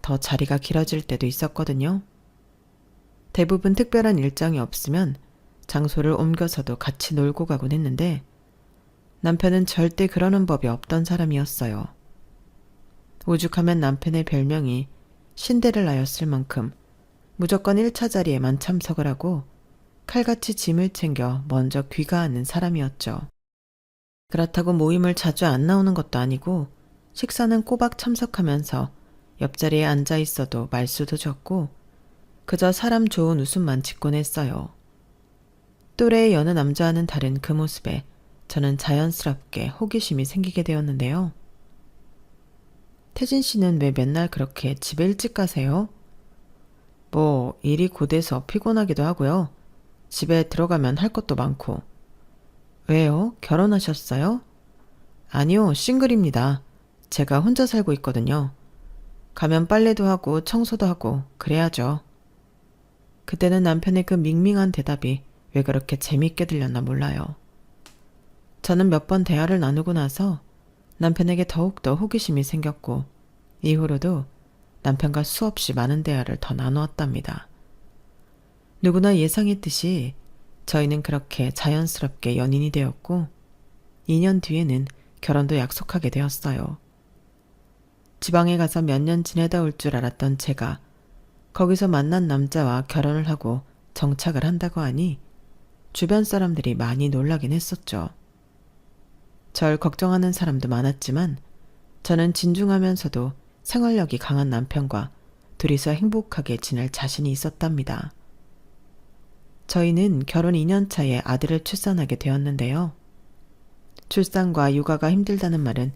S1: 더 자리가 길어질 때도 있었거든요. 대부분 특별한 일정이 없으면 장소를 옮겨서도 같이 놀고 가곤 했는데 남편은 절대 그러는 법이 없던 사람이었어요. 오죽하면 남편의 별명이 신데렐라였을 만큼 무조건 1차 자리에만 참석을 하고 칼같이 짐을 챙겨 먼저 귀가하는 사람이었죠. 그렇다고 모임을 자주 안 나오는 것도 아니고 식사는 꼬박 참석하면서 옆자리에 앉아 있어도 말수도 적고 그저 사람 좋은 웃음만 짓곤 했어요. 또래의 여느 남자와는 다른 그 모습에 저는 자연스럽게 호기심이 생기게 되었는데요. 태진 씨는 왜 맨날 그렇게 집에 일찍 가세요? 뭐 일이 고돼서 피곤하기도 하고요. 집에 들어가면 할 것도 많고. 왜요? 결혼하셨어요? 아니요, 싱글입니다. 제가 혼자 살고 있거든요. 가면 빨래도 하고 청소도 하고 그래야죠. 그때는 남편의 그 밍밍한 대답이 왜 그렇게 재밌게 들렸나 몰라요. 저는 몇 번 대화를 나누고 나서 남편에게 더욱더 호기심이 생겼고 이후로도 남편과 수없이 많은 대화를 더 나누었답니다. 누구나 예상했듯이 저희는 그렇게 자연스럽게 연인이 되었고 2년 뒤에는 결혼도 약속하게 되었어요. 지방에 가서 몇 년 지내다 올 줄 알았던 제가 거기서 만난 남자와 결혼을 하고 정착을 한다고 하니 주변 사람들이 많이 놀라긴 했었죠. 절 걱정하는 사람도 많았지만 저는 진중하면서도 생활력이 강한 남편과 둘이서 행복하게 지낼 자신이 있었답니다. 저희는 결혼 2년 차에 아들을 출산하게 되었는데요. 출산과 육아가 힘들다는 말은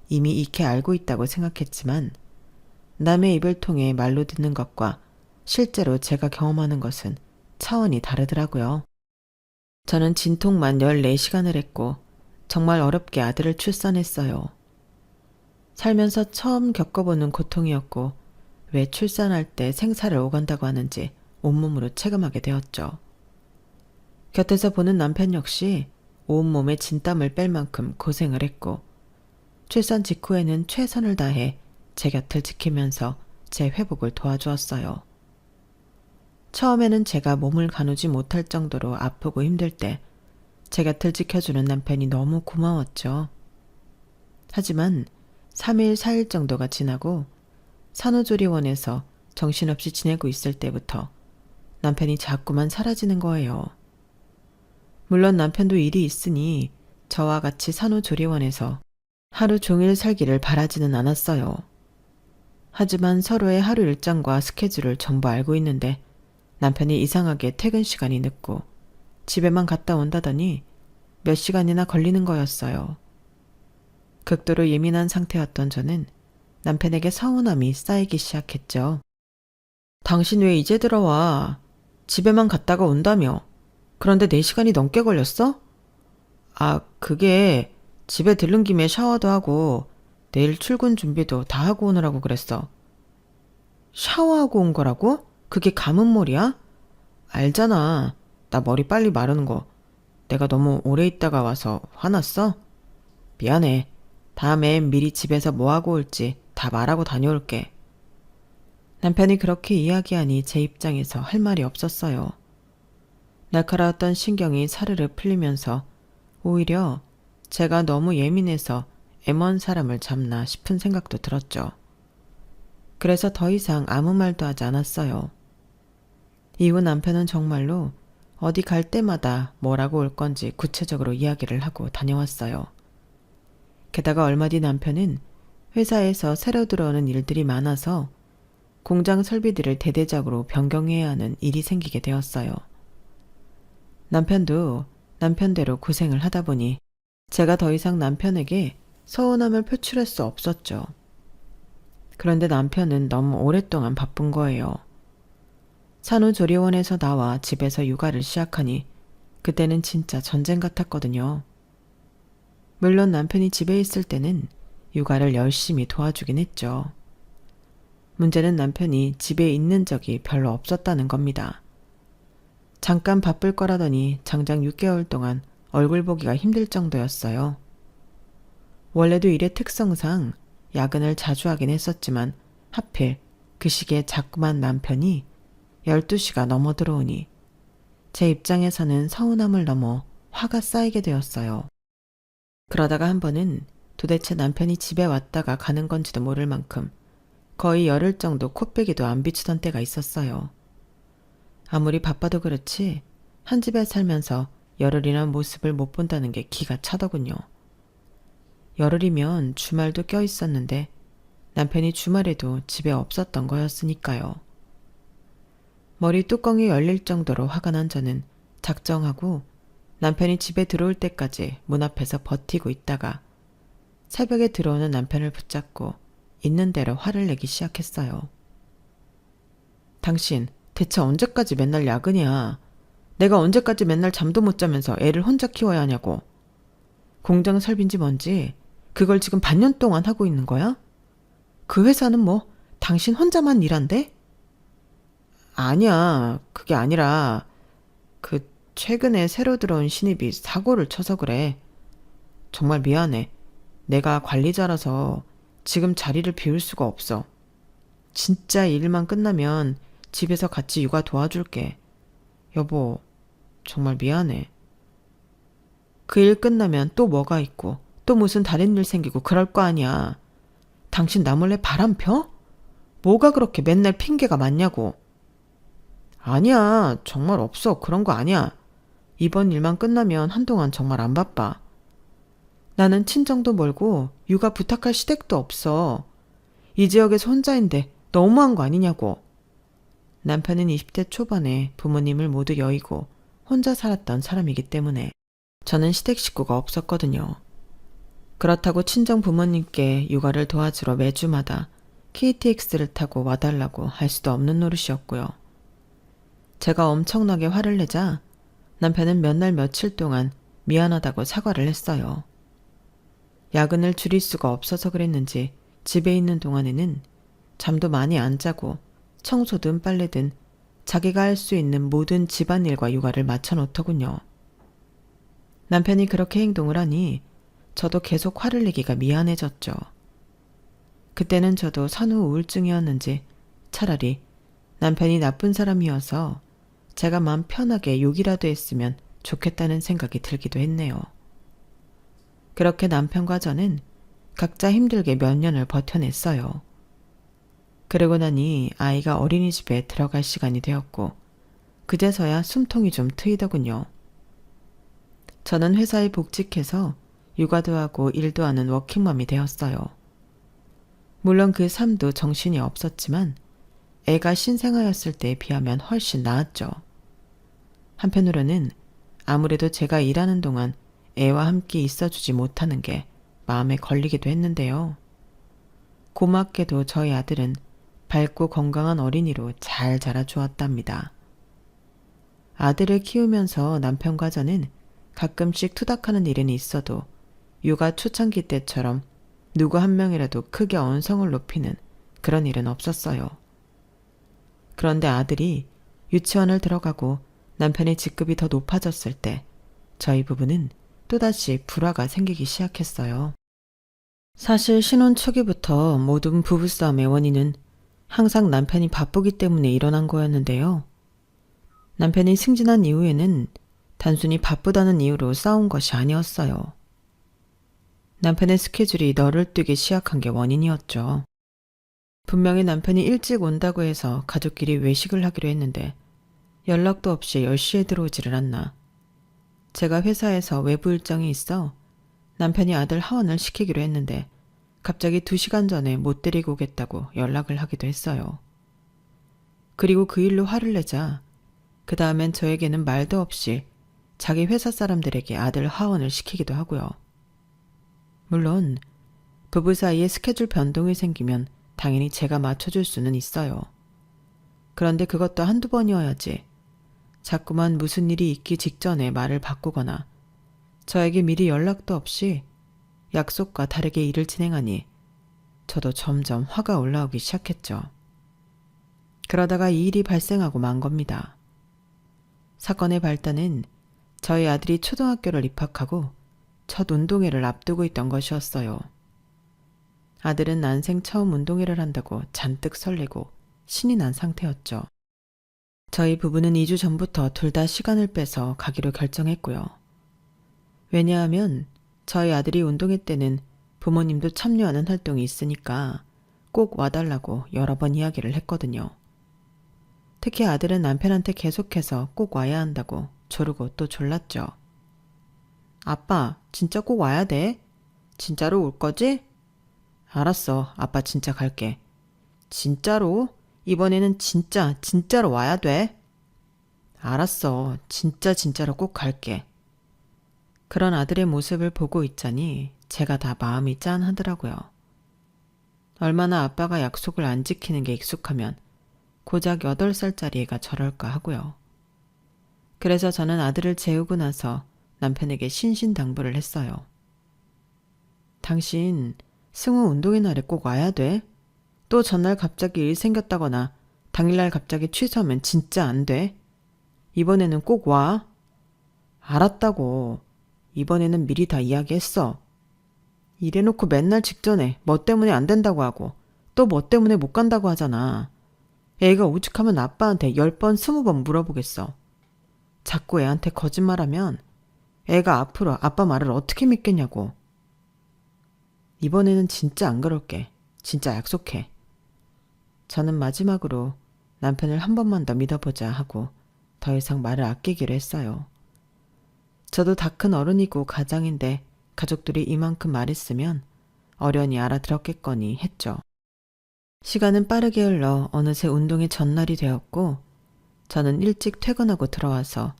S1: 이미 익히 알고 있다고 생각했지만 남의 입을 통해 말로 듣는 것과 실제로 제가 경험하는 것은 차원이 다르더라고요. 저는 진통만 14시간을 했고 정말 어렵게 아들을 출산했어요. 살면서 처음 겪어보는 고통이었고 왜 출산할 때 생사를 오간다고 하는지 온몸으로 체감하게 되었죠. 곁에서 보는 남편 역시 온몸에 진땀을 뺄 만큼 고생을 했고 출산 직후에는 최선을 다해 제 곁을 지키면서 제 회복을 도와주었어요. 처음에는 제가 몸을 가누지 못할 정도로 아프고 힘들 때 제 곁을 지켜주는 남편이 너무 고마웠죠. 하지만 3일, 4일 정도가 지나고 산후조리원에서 정신없이 지내고 있을 때부터 남편이 자꾸만 사라지는 거예요. 물론 남편도 일이 있으니 저와 같이 산후조리원에서 하루 종일 살기를 바라지는 않았어요. 하지만 서로의 하루 일정과 스케줄을 전부 알고 있는데 남편이 이상하게 퇴근 시간이 늦고 집에만 갔다 온다더니 몇 시간이나 걸리는 거였어요. 극도로 예민한 상태였던 저는 남편에게 서운함이 쌓이기 시작했죠. 당신 왜 이제 들어와? 집에만 갔다가 온다며. 그런데 4시간이 넘게 걸렸어? 아, 그게 집에 들른 김에 샤워도 하고 내일 출근 준비도 다 하고 오느라고 그랬어. 샤워하고 온 거라고? 그게 감은머리야? 알잖아. 나 머리 빨리 마르는 거. 내가 너무 오래 있다가 와서 화났어? 미안해. 다음엔 미리 집에서 뭐하고 올지 다 말하고 다녀올게. 남편이 그렇게 이야기하니 제 입장에서 할 말이 없었어요. 날카로웠던 신경이 사르르 풀리면서 오히려 제가 너무 예민해서 애먼 사람을 잡나 싶은 생각도 들었죠. 그래서 더 이상 아무 말도 하지 않았어요. 이후 남편은 정말로 어디 갈 때마다 뭐라고 올 건지 구체적으로 이야기를 하고 다녀왔어요. 게다가 얼마 뒤 남편은 회사에서 새로 들어오는 일들이 많아서 공장 설비들을 대대적으로 변경해야 하는 일이 생기게 되었어요. 남편도 남편대로 고생을 하다 보니 제가 더 이상 남편에게 서운함을 표출할 수 없었죠. 그런데 남편은 너무 오랫동안 바쁜 거예요. 산후조리원에서 나와 집에서 육아를 시작하니 그때는 진짜 전쟁 같았거든요. 물론 남편이 집에 있을 때는 육아를 열심히 도와주긴 했죠. 문제는 남편이 집에 있는 적이 별로 없었다는 겁니다. 잠깐 바쁠 거라더니 장장 6개월 동안 얼굴 보기가 힘들 정도였어요. 원래도 일의 특성상 야근을 자주 하긴 했었지만 하필 그 시기에 자꾸만 남편이 12시가 넘어 들어오니 제 입장에서는 서운함을 넘어 화가 쌓이게 되었어요. 그러다가 한 번은 도대체 남편이 집에 왔다가 가는 건지도 모를 만큼 거의 열흘 정도 코빼기도 안 비추던 때가 있었어요. 아무리 바빠도 그렇지 한 집에 살면서 열흘이란 모습을 못 본다는 게 기가 차더군요. 열흘이면 주말도 껴 있었는데 남편이 주말에도 집에 없었던 거였으니까요. 머리 뚜껑이 열릴 정도로 화가 난 저는 작정하고 남편이 집에 들어올 때까지 문 앞에서 버티고 있다가 새벽에 들어오는 남편을 붙잡고 있는 대로 화를 내기 시작했어요. 당신 대체 언제까지 맨날 야근이야? 내가 언제까지 맨날 잠도 못 자면서 애를 혼자 키워야 하냐고. 공장 설비인지 뭔지 그걸 지금 반년 동안 하고 있는 거야? 그 회사는 뭐 당신 혼자만 일한대? 아니야, 그게 아니라 최근에 새로 들어온 신입이 사고를 쳐서 그래. 정말 미안해. 내가 관리자라서 지금 자리를 비울 수가 없어. 진짜 일만 끝나면 집에서 같이 육아 도와줄게. 여보, 정말 미안해. 그 일 끝나면 또 뭐가 있고 또 무슨 다른 일 생기고 그럴 거 아니야. 당신 나 몰래 바람 펴? 뭐가 그렇게 맨날 핑계가 많냐고. 아니야, 정말 없어. 그런 거 아니야. 이번 일만 끝나면 한동안 정말 안 바빠. 나는 친정도 멀고 육아 부탁할 시댁도 없어. 이 지역에서 혼자인데 너무한 거 아니냐고. 남편은 20대 초반에 부모님을 모두 여의고 혼자 살았던 사람이기 때문에 저는 시댁 식구가 없었거든요. 그렇다고 친정 부모님께 육아를 도와주러 매주마다 KTX를 타고 와달라고 할 수도 없는 노릇이었고요. 제가 엄청나게 화를 내자 남편은 몇 날 며칠 동안 미안하다고 사과를 했어요. 야근을 줄일 수가 없어서 그랬는지 집에 있는 동안에는 잠도 많이 안 자고 청소든 빨래든 자기가 할 수 있는 모든 집안일과 육아를 맞춰놓더군요. 남편이 그렇게 행동을 하니 저도 계속 화를 내기가 미안해졌죠. 그때는 저도 산후 우울증이었는지 차라리 남편이 나쁜 사람이어서 제가 마음 편하게 욕이라도 했으면 좋겠다는 생각이 들기도 했네요. 그렇게 남편과 저는 각자 힘들게 몇 년을 버텨냈어요. 그러고 나니 아이가 어린이집에 들어갈 시간이 되었고 그제서야 숨통이 좀 트이더군요. 저는 회사에 복직해서 육아도 하고 일도 하는 워킹맘이 되었어요. 물론 그 삶도 정신이 없었지만 애가 신생아였을 때에 비하면 훨씬 나았죠. 한편으로는 아무래도 제가 일하는 동안 애와 함께 있어주지 못하는 게 마음에 걸리기도 했는데요. 고맙게도 저희 아들은 밝고 건강한 어린이로 잘 자라주었답니다. 아들을 키우면서 남편과 저는 가끔씩 투닥하는 일은 있어도 육아 초창기 때처럼 누구 한 명이라도 크게 언성을 높이는 그런 일은 없었어요. 그런데 아들이 유치원을 들어가고 남편의 직급이 더 높아졌을 때 저희 부부는 또다시 불화가 생기기 시작했어요. 사실 신혼 초기부터 모든 부부싸움의 원인은 항상 남편이 바쁘기 때문에 일어난 거였는데요. 남편이 승진한 이후에는 단순히 바쁘다는 이유로 싸운 것이 아니었어요. 남편의 스케줄이 너를 뛰기 시작한 게 원인이었죠. 분명히 남편이 일찍 온다고 해서 가족끼리 외식을 하기로 했는데 연락도 없이 10시에 들어오지를 않나. 제가 회사에서 외부 일정이 있어 남편이 아들 하원을 시키기로 했는데 갑자기 2시간 전에 못 데리고 오겠다고 연락을 하기도 했어요. 그리고 그 일로 화를 내자 그 다음엔 저에게는 말도 없이 자기 회사 사람들에게 아들 하원을 시키기도 하고요. 물론 부부 사이에 스케줄 변동이 생기면 당연히 제가 맞춰줄 수는 있어요. 그런데 그것도 한두 번이어야지 자꾸만 무슨 일이 있기 직전에 말을 바꾸거나 저에게 미리 연락도 없이 약속과 다르게 일을 진행하니 저도 점점 화가 올라오기 시작했죠. 그러다가 이 일이 발생하고 만 겁니다. 사건의 발단은 저희 아들이 초등학교를 입학하고 첫 운동회를 앞두고 있던 것이었어요. 아들은 난생 처음 운동회를 한다고 잔뜩 설레고 신이 난 상태였죠. 저희 부부는 2주 전부터 둘 다 시간을 빼서 가기로 결정했고요. 왜냐하면 저희 아들이 운동회 때는 부모님도 참여하는 활동이 있으니까 꼭 와달라고 여러 번 이야기를 했거든요. 특히 아들은 남편한테 계속해서 꼭 와야 한다고 조르고 또 졸랐죠. 아빠, 진짜 꼭 와야 돼? 진짜로 올 거지? 알았어, 아빠 진짜 갈게. 진짜로? 이번에는 진짜로 와야 돼? 알았어, 진짜로 꼭 갈게. 그런 아들의 모습을 보고 있자니 제가 다 마음이 짠하더라고요. 얼마나 아빠가 약속을 안 지키는 게 익숙하면 고작 8살짜리 애가 저럴까 하고요. 그래서 저는 아들을 재우고 나서 남편에게 신신당부를 했어요. 당신 승우 운동회 날에 꼭 와야 돼. 또 전날 갑자기 일 생겼다거나 당일날 갑자기 취소하면 진짜 안 돼. 이번에는 꼭 와. 알았다고. 이번에는 미리 다 이야기했어. 이래놓고 맨날 직전에 뭐 때문에 안 된다고 하고 또 뭐 때문에 못 간다고 하잖아. 애가 오죽하면 아빠한테 10번 20번 물어보겠어. 자꾸 애한테 거짓말하면 애가 앞으로 아빠 말을 어떻게 믿겠냐고. 이번에는 진짜 안 그럴게. 진짜 약속해. 저는 마지막으로 남편을 한 번만 더 믿어보자 하고 더 이상 말을 아끼기로 했어요. 저도 다 큰 어른이고 가장인데 가족들이 이만큼 말했으면 어련히 알아들었겠거니 했죠. 시간은 빠르게 흘러 어느새 운동의 전날이 되었고 저는 일찍 퇴근하고 들어와서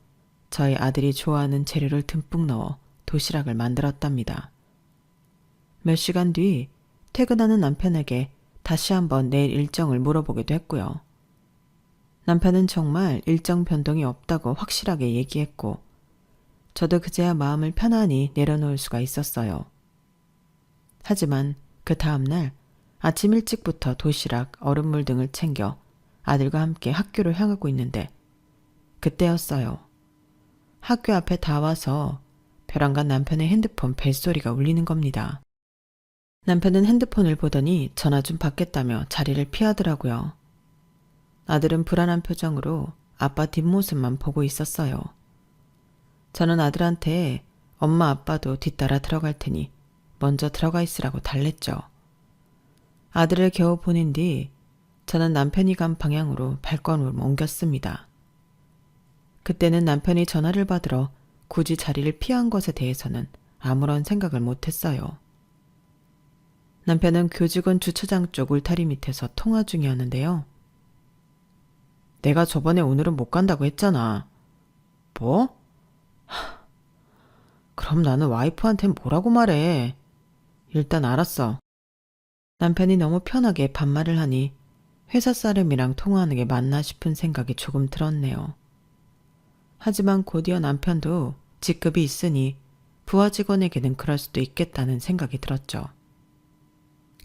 S1: 저희 아들이 좋아하는 재료를 듬뿍 넣어 도시락을 만들었답니다. 몇 시간 뒤 퇴근하는 남편에게 다시 한번 내일 일정을 물어보기도 했고요. 남편은 정말 일정 변동이 없다고 확실하게 얘기했고 저도 그제야 마음을 편안히 내려놓을 수가 있었어요. 하지만 그 다음날 아침 일찍부터 도시락, 얼음물 등을 챙겨 아들과 함께 학교를 향하고 있는데 그때였어요. 학교 앞에 다 와서 벼랑간 남편의 핸드폰 벨소리가 울리는 겁니다. 남편은 핸드폰을 보더니 전화 좀 받겠다며 자리를 피하더라고요. 아들은 불안한 표정으로 아빠 뒷모습만 보고 있었어요. 저는 아들한테 엄마 아빠도 뒤따라 들어갈 테니 먼저 들어가 있으라고 달랬죠. 아들을 겨우 보낸 뒤 저는 남편이 간 방향으로 발걸음을 옮겼습니다. 그때는 남편이 전화를 받으러 굳이 자리를 피한 것에 대해서는 아무런 생각을 못했어요. 남편은 교직원 주차장 쪽 울타리 밑에서 통화 중이었는데요. 내가 저번에 오늘은 못 간다고 했잖아. 뭐? 그럼 나는 와이프한텐 뭐라고 말해. 일단 알았어. 남편이 너무 편하게 반말을 하니 회사 사람이랑 통화하는 게 맞나 싶은 생각이 조금 들었네요. 하지만 곧이어 남편도 직급이 있으니 부하 직원에게는 그럴 수도 있겠다는 생각이 들었죠.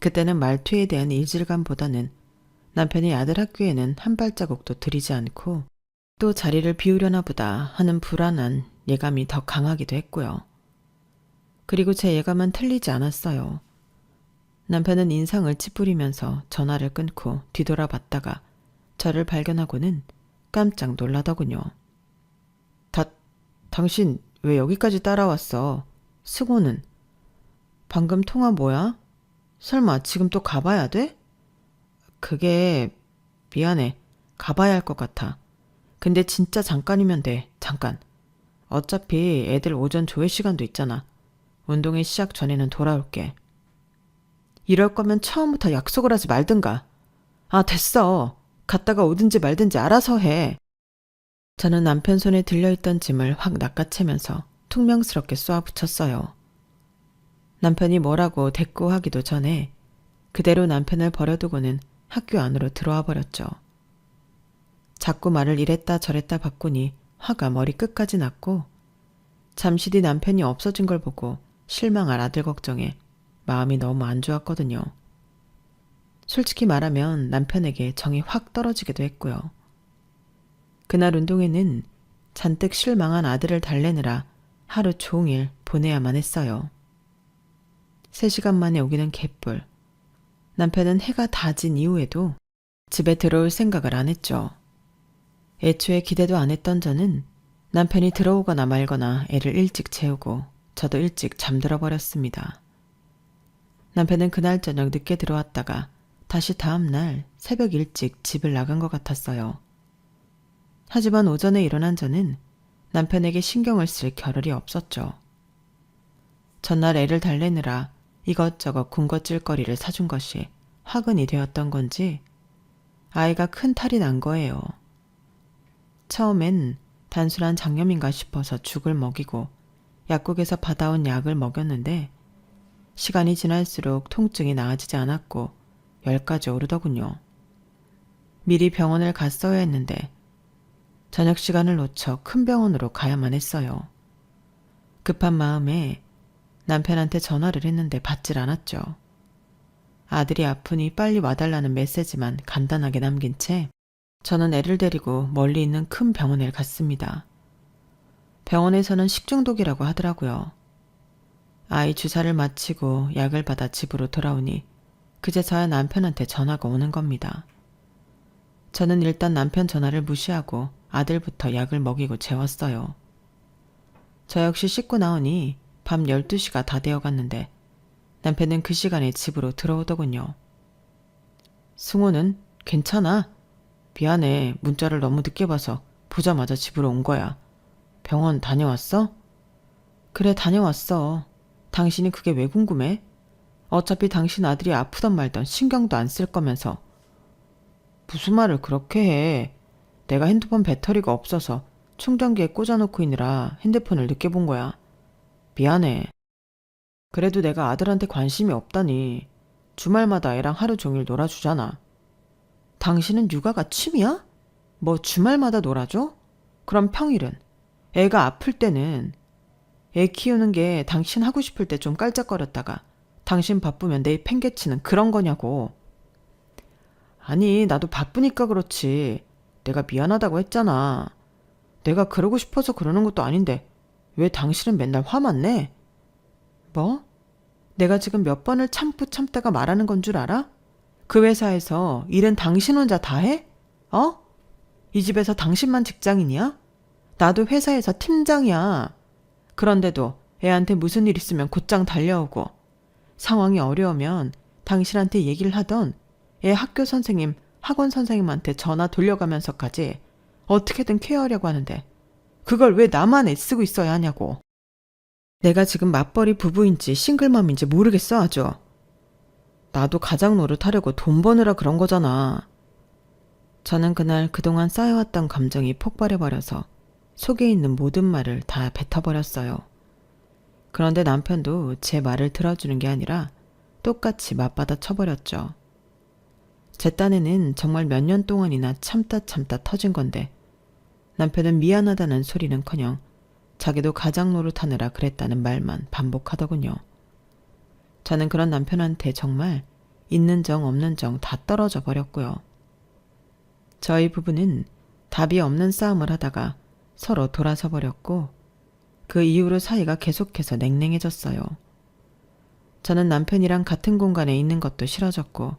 S1: 그때는 말투에 대한 이질감보다는 남편이 아들 학교에는 한 발자국도 들이지 않고 또 자리를 비우려나 보다 하는 불안한 예감이 더 강하기도 했고요. 그리고 제 예감은 틀리지 않았어요. 남편은 인상을 찌푸리면서 전화를 끊고 뒤돌아봤다가 저를 발견하고는 깜짝 놀라더군요. 당신 왜 여기까지 따라왔어? 승호는? 방금 통화 뭐야? 설마 지금 또 가봐야 돼? 그게 미안해. 가봐야 할 것 같아. 근데 진짜 잠깐이면 돼. 잠깐. 어차피 애들 오전 조회 시간도 있잖아. 운동회 시작 전에는 돌아올게. 이럴 거면 처음부터 약속을 하지 말든가. 아, 됐어. 갔다가 오든지 말든지 알아서 해. 저는 남편 손에 들려있던 짐을 확 낚아채면서 퉁명스럽게 쏘아붙였어요. 남편이 뭐라고 대꾸하기도 전에 그대로 남편을 버려두고는 학교 안으로 들어와 버렸죠. 자꾸 말을 이랬다 저랬다 바꾸니 화가 머리 끝까지 났고 잠시 뒤 남편이 없어진 걸 보고 실망할 아들 걱정에 마음이 너무 안 좋았거든요. 솔직히 말하면 남편에게 정이 확 떨어지기도 했고요. 그날 운동회는 잔뜩 실망한 아들을 달래느라 하루 종일 보내야만 했어요. 3시간 만에 오기는 개뿔. 남편은 해가 다 진 이후에도 집에 들어올 생각을 안 했죠. 애초에 기대도 안 했던 저는 남편이 들어오거나 말거나 애를 일찍 재우고 저도 일찍 잠들어 버렸습니다. 남편은 그날 저녁 늦게 들어왔다가 다시 다음 날 새벽 일찍 집을 나간 것 같았어요. 하지만 오전에 일어난 저는 남편에게 신경을 쓸 겨를이 없었죠. 전날 애를 달래느라 이것저것 군것질거리를 사준 것이 화근이 되었던 건지 아이가 큰 탈이 난 거예요. 처음엔 단순한 장염인가 싶어서 죽을 먹이고 약국에서 받아온 약을 먹였는데 시간이 지날수록 통증이 나아지지 않았고 10까지 오르더군요. 미리 병원을 갔어야 했는데 저녁 시간을 놓쳐 큰 병원으로 가야만 했어요. 급한 마음에 남편한테 전화를 했는데 받질 않았죠. 아들이 아프니 빨리 와달라는 메시지만 간단하게 남긴 채 저는 애를 데리고 멀리 있는 큰 병원에 갔습니다. 병원에서는 식중독이라고 하더라고요. 아이 주사를 마치고 약을 받아 집으로 돌아오니 그제서야 남편한테 전화가 오는 겁니다. 저는 일단 남편 전화를 무시하고 아들부터 약을 먹이고 재웠어요. 저 역시 씻고 나오니 밤 12시가 다 되어갔는데 남편은 그 시간에 집으로 들어오더군요. 승호는 괜찮아. 미안해. 문자를 너무 늦게 봐서 보자마자 집으로 온 거야. 병원 다녀왔어? 그래, 다녀왔어. 당신이 그게 왜 궁금해? 어차피 당신 아들이 아프던 말던 신경도 안 쓸 거면서. 무슨 말을 그렇게 해. 내가 핸드폰 배터리가 없어서 충전기에 꽂아놓고 있느라 핸드폰을 늦게 본 거야. 미안해. 그래도 내가 아들한테 관심이 없다니. 주말마다 애랑 하루 종일 놀아주잖아. 당신은 육아가 취미야? 뭐 주말마다 놀아줘? 그럼 평일은? 애가 아플 때는? 애 키우는 게 당신 하고 싶을 때 좀 깔짝거렸다가 당신 바쁘면 내 팽개치는 그런 거냐고. 아니, 나도 바쁘니까 그렇지. 내가 미안하다고 했잖아. 내가 그러고 싶어서 그러는 것도 아닌데 왜 당신은 맨날 화만 내? 뭐? 내가 지금 몇 번을 참다가 말하는 건 줄 알아? 그 회사에서 일은 당신 혼자 다 해? 어? 이 집에서 당신만 직장인이야? 나도 회사에서 팀장이야. 그런데도 애한테 무슨 일 있으면 곧장 달려오고 상황이 어려우면 당신한테 얘기를 하던 애 학교 선생님, 학원 선생님한테 전화 돌려가면서까지 어떻게든 케어하려고 하는데 그걸 왜 나만 애쓰고 있어야 하냐고. 내가 지금 맞벌이 부부인지 싱글맘인지 모르겠어 아주. 나도 가장 노릇하려고 돈 버느라 그런 거잖아. 저는 그날 그동안 쌓여왔던 감정이 폭발해버려서 속에 있는 모든 말을 다 뱉어버렸어요. 그런데 남편도 제 말을 들어주는 게 아니라 똑같이 맞받아 쳐버렸죠. 제 딴에는 정말 몇 년 동안이나 참다 터진 건데 남편은 미안하다는 소리는커녕 자기도 가장 노릇하느라 그랬다는 말만 반복하더군요. 저는 그런 남편한테 정말 있는 정 없는 정 다 떨어져 버렸고요. 저희 부부는 답이 없는 싸움을 하다가 서로 돌아서 버렸고 그 이후로 사이가 계속해서 냉랭해졌어요. 저는 남편이랑 같은 공간에 있는 것도 싫어졌고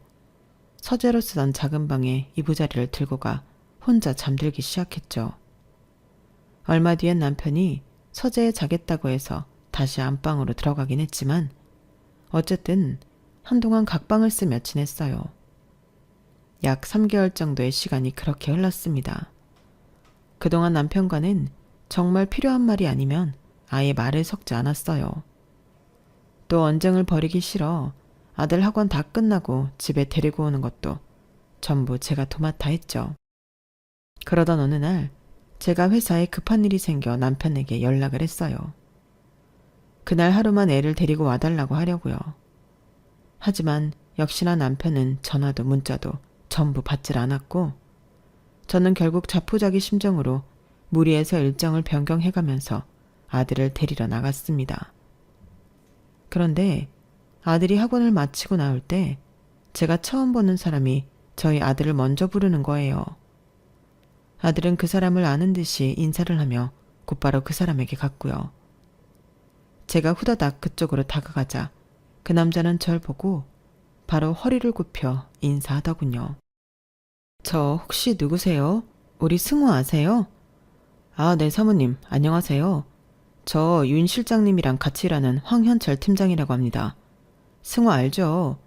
S1: 서재로 쓰던 작은 방에 이부자리를 들고 가 혼자 잠들기 시작했죠. 얼마 뒤엔 남편이 서재에 자겠다고 해서 다시 안방으로 들어가긴 했지만 어쨌든 한동안 각방을 쓰며 지냈어요. 약 3개월 정도의 시간이 그렇게 흘렀습니다. 그동안 남편과는 정말 필요한 말이 아니면 아예 말을 섞지 않았어요. 또 언쟁을 벌이기 싫어 아들 학원 다 끝나고 집에 데리고 오는 것도 전부 제가 도맡아 했죠. 그러던 어느 날 제가 회사에 급한 일이 생겨 남편에게 연락을 했어요. 그날 하루만 애를 데리고 와달라고 하려고요. 하지만 역시나 남편은 전화도 문자도 전부 받질 않았고 저는 결국 자포자기 심정으로 무리해서 일정을 변경해가면서 아들을 데리러 나갔습니다. 그런데 아들이 학원을 마치고 나올 때 제가 처음 보는 사람이 저희 아들을 먼저 부르는 거예요. 아들은 그 사람을 아는 듯이 인사를 하며 곧바로 그 사람에게 갔고요. 제가 후다닥 그쪽으로 다가가자 그 남자는 절 보고 바로 허리를 굽혀 인사하더군요. 저 혹시 누구세요? 우리 승우 아세요? 아, 네 사모님 안녕하세요. 저 윤 실장님이랑 같이 일하는 황현철 팀장이라고 합니다. 승우 알죠?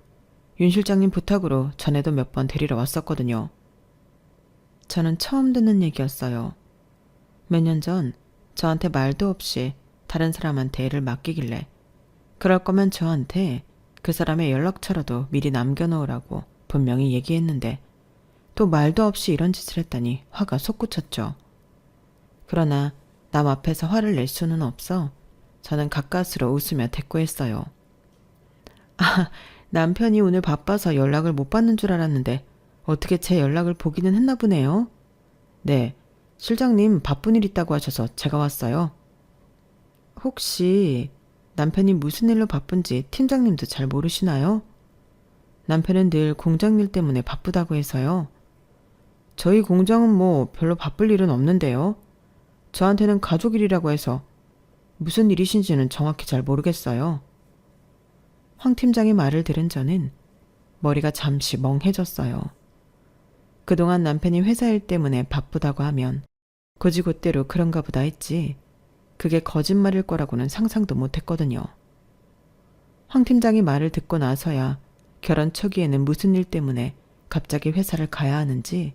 S1: 윤 실장님 부탁으로 전에도 몇 번 데리러 왔었거든요. 저는 처음 듣는 얘기였어요. 몇 년 전 저한테 말도 없이 다른 사람한테 애를 맡기길래 그럴 거면 저한테 그 사람의 연락처라도 미리 남겨놓으라고 분명히 얘기했는데 또 말도 없이 이런 짓을 했다니 화가 솟구쳤죠. 그러나 남 앞에서 화를 낼 수는 없어 저는 가까스로 웃으며 대꾸했어요. 아, 남편이 오늘 바빠서 연락을 못 받는 줄 알았는데 어떻게 제 연락을 보기는 했나 보네요. 네, 실장님 바쁜 일 있다고 하셔서 제가 왔어요. 혹시 남편이 무슨 일로 바쁜지 팀장님도 잘 모르시나요? 남편은 늘 공장 일 때문에 바쁘다고 해서요. 저희 공장은 뭐 별로 바쁠 일은 없는데요. 저한테는 가족 일이라고 해서 무슨 일이신지는 정확히 잘 모르겠어요. 황 팀장의 말을 들은 저는 머리가 잠시 멍해졌어요. 그동안 남편이 회사 일 때문에 바쁘다고 하면 곧이곧대로 그런가 보다 했지 그게 거짓말일 거라고는 상상도 못했거든요. 황 팀장이 말을 듣고 나서야 결혼 초기에는 무슨 일 때문에 갑자기 회사를 가야 하는지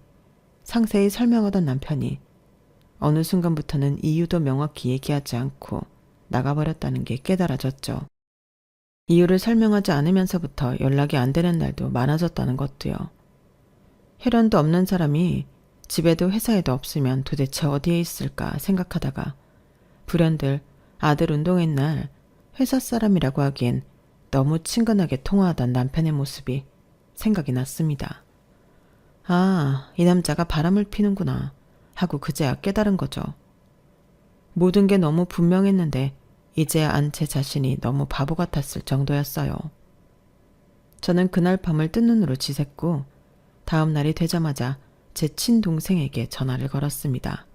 S1: 상세히 설명하던 남편이 어느 순간부터는 이유도 명확히 얘기하지 않고 나가버렸다는 게 깨달아졌죠. 이유를 설명하지 않으면서부터 연락이 안 되는 날도 많아졌다는 것도요. 혈연도 없는 사람이 집에도 회사에도 없으면 도대체 어디에 있을까 생각하다가 불현들 아들 운동회 날 회사 사람이라고 하기엔 너무 친근하게 통화하던 남편의 모습이 생각이 났습니다. 아, 이 남자가 바람을 피는구나 하고 그제야 깨달은 거죠. 모든 게 너무 분명했는데 이제야 안 제 자신이 너무 바보 같았을 정도였어요. 저는 그날 밤을 뜬 눈으로 지샜고 다음 날이 되자마자 제 친동생에게 전화를 걸었습니다.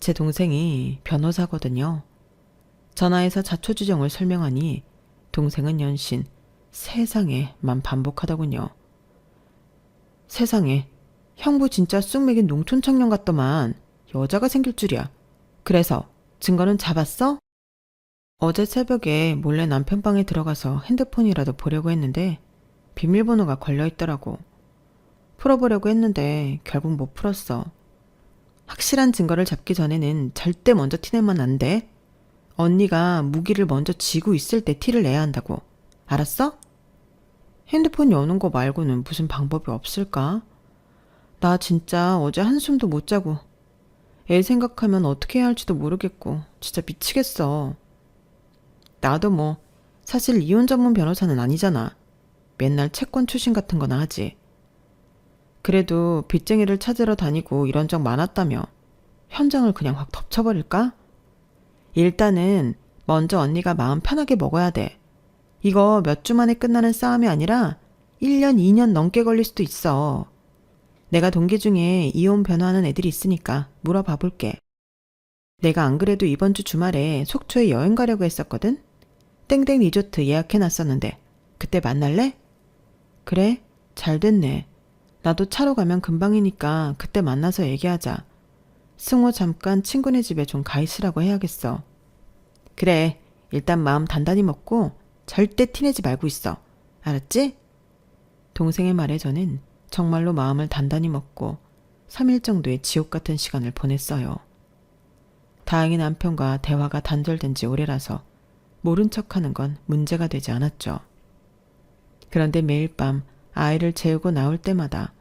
S1: 제 동생이 변호사거든요. 전화해서 자초지종을 설명하니 동생은 연신 세상에만 반복하더군요. 세상에, 형부 진짜 쑥맥인 농촌 청년 같더만 여자가 생길 줄이야. 그래서 증거는 잡았어? 어제 새벽에 몰래 남편 방에 들어가서 핸드폰이라도 보려고 했는데 비밀번호가 걸려있더라고. 풀어보려고 했는데 결국 못 풀었어. 확실한 증거를 잡기 전에는 절대 먼저 티내면 안 돼. 언니가 무기를 먼저 쥐고 있을 때 티를 내야 한다고. 알았어? 핸드폰 여는 거 말고는 무슨 방법이 없을까? 나 진짜 어제 한숨도 못 자고 애 생각하면 어떻게 해야 할지도 모르겠고 진짜 미치겠어. 나도 뭐 사실 이혼 전문 변호사는 아니잖아. 맨날 채권 추심 같은 거나 하지. 그래도 빚쟁이를 찾으러 다니고 이런 적 많았다며 현장을 그냥 확 덮쳐버릴까? 일단은 먼저 언니가 마음 편하게 먹어야 돼. 이거 몇 주 만에 끝나는 싸움이 아니라 1년, 2년 넘게 걸릴 수도 있어. 내가 동기 중에 이혼 변호하는 애들이 있으니까 물어봐 볼게. 내가 안 그래도 이번 주 주말에 속초에 여행 가려고 했었거든? 땡땡 리조트 예약해놨었는데 그때 만날래? 그래? 잘 됐네. 나도 차로 가면 금방이니까 그때 만나서 얘기하자. 승호 잠깐 친구네 집에 좀 가 있으라고 해야겠어. 그래, 일단 마음 단단히 먹고 절대 티내지 말고 있어. 알았지? 동생의 말에 저는 정말로 마음을 단단히 먹고 3일 정도의 지옥 같은 시간을 보냈어요. 다행히 남편과 대화가 단절된 지 오래라서 모른 척하는 건 문제가 되지 않았죠. 그런데 매일 밤 아이를 재우고 나올 때마다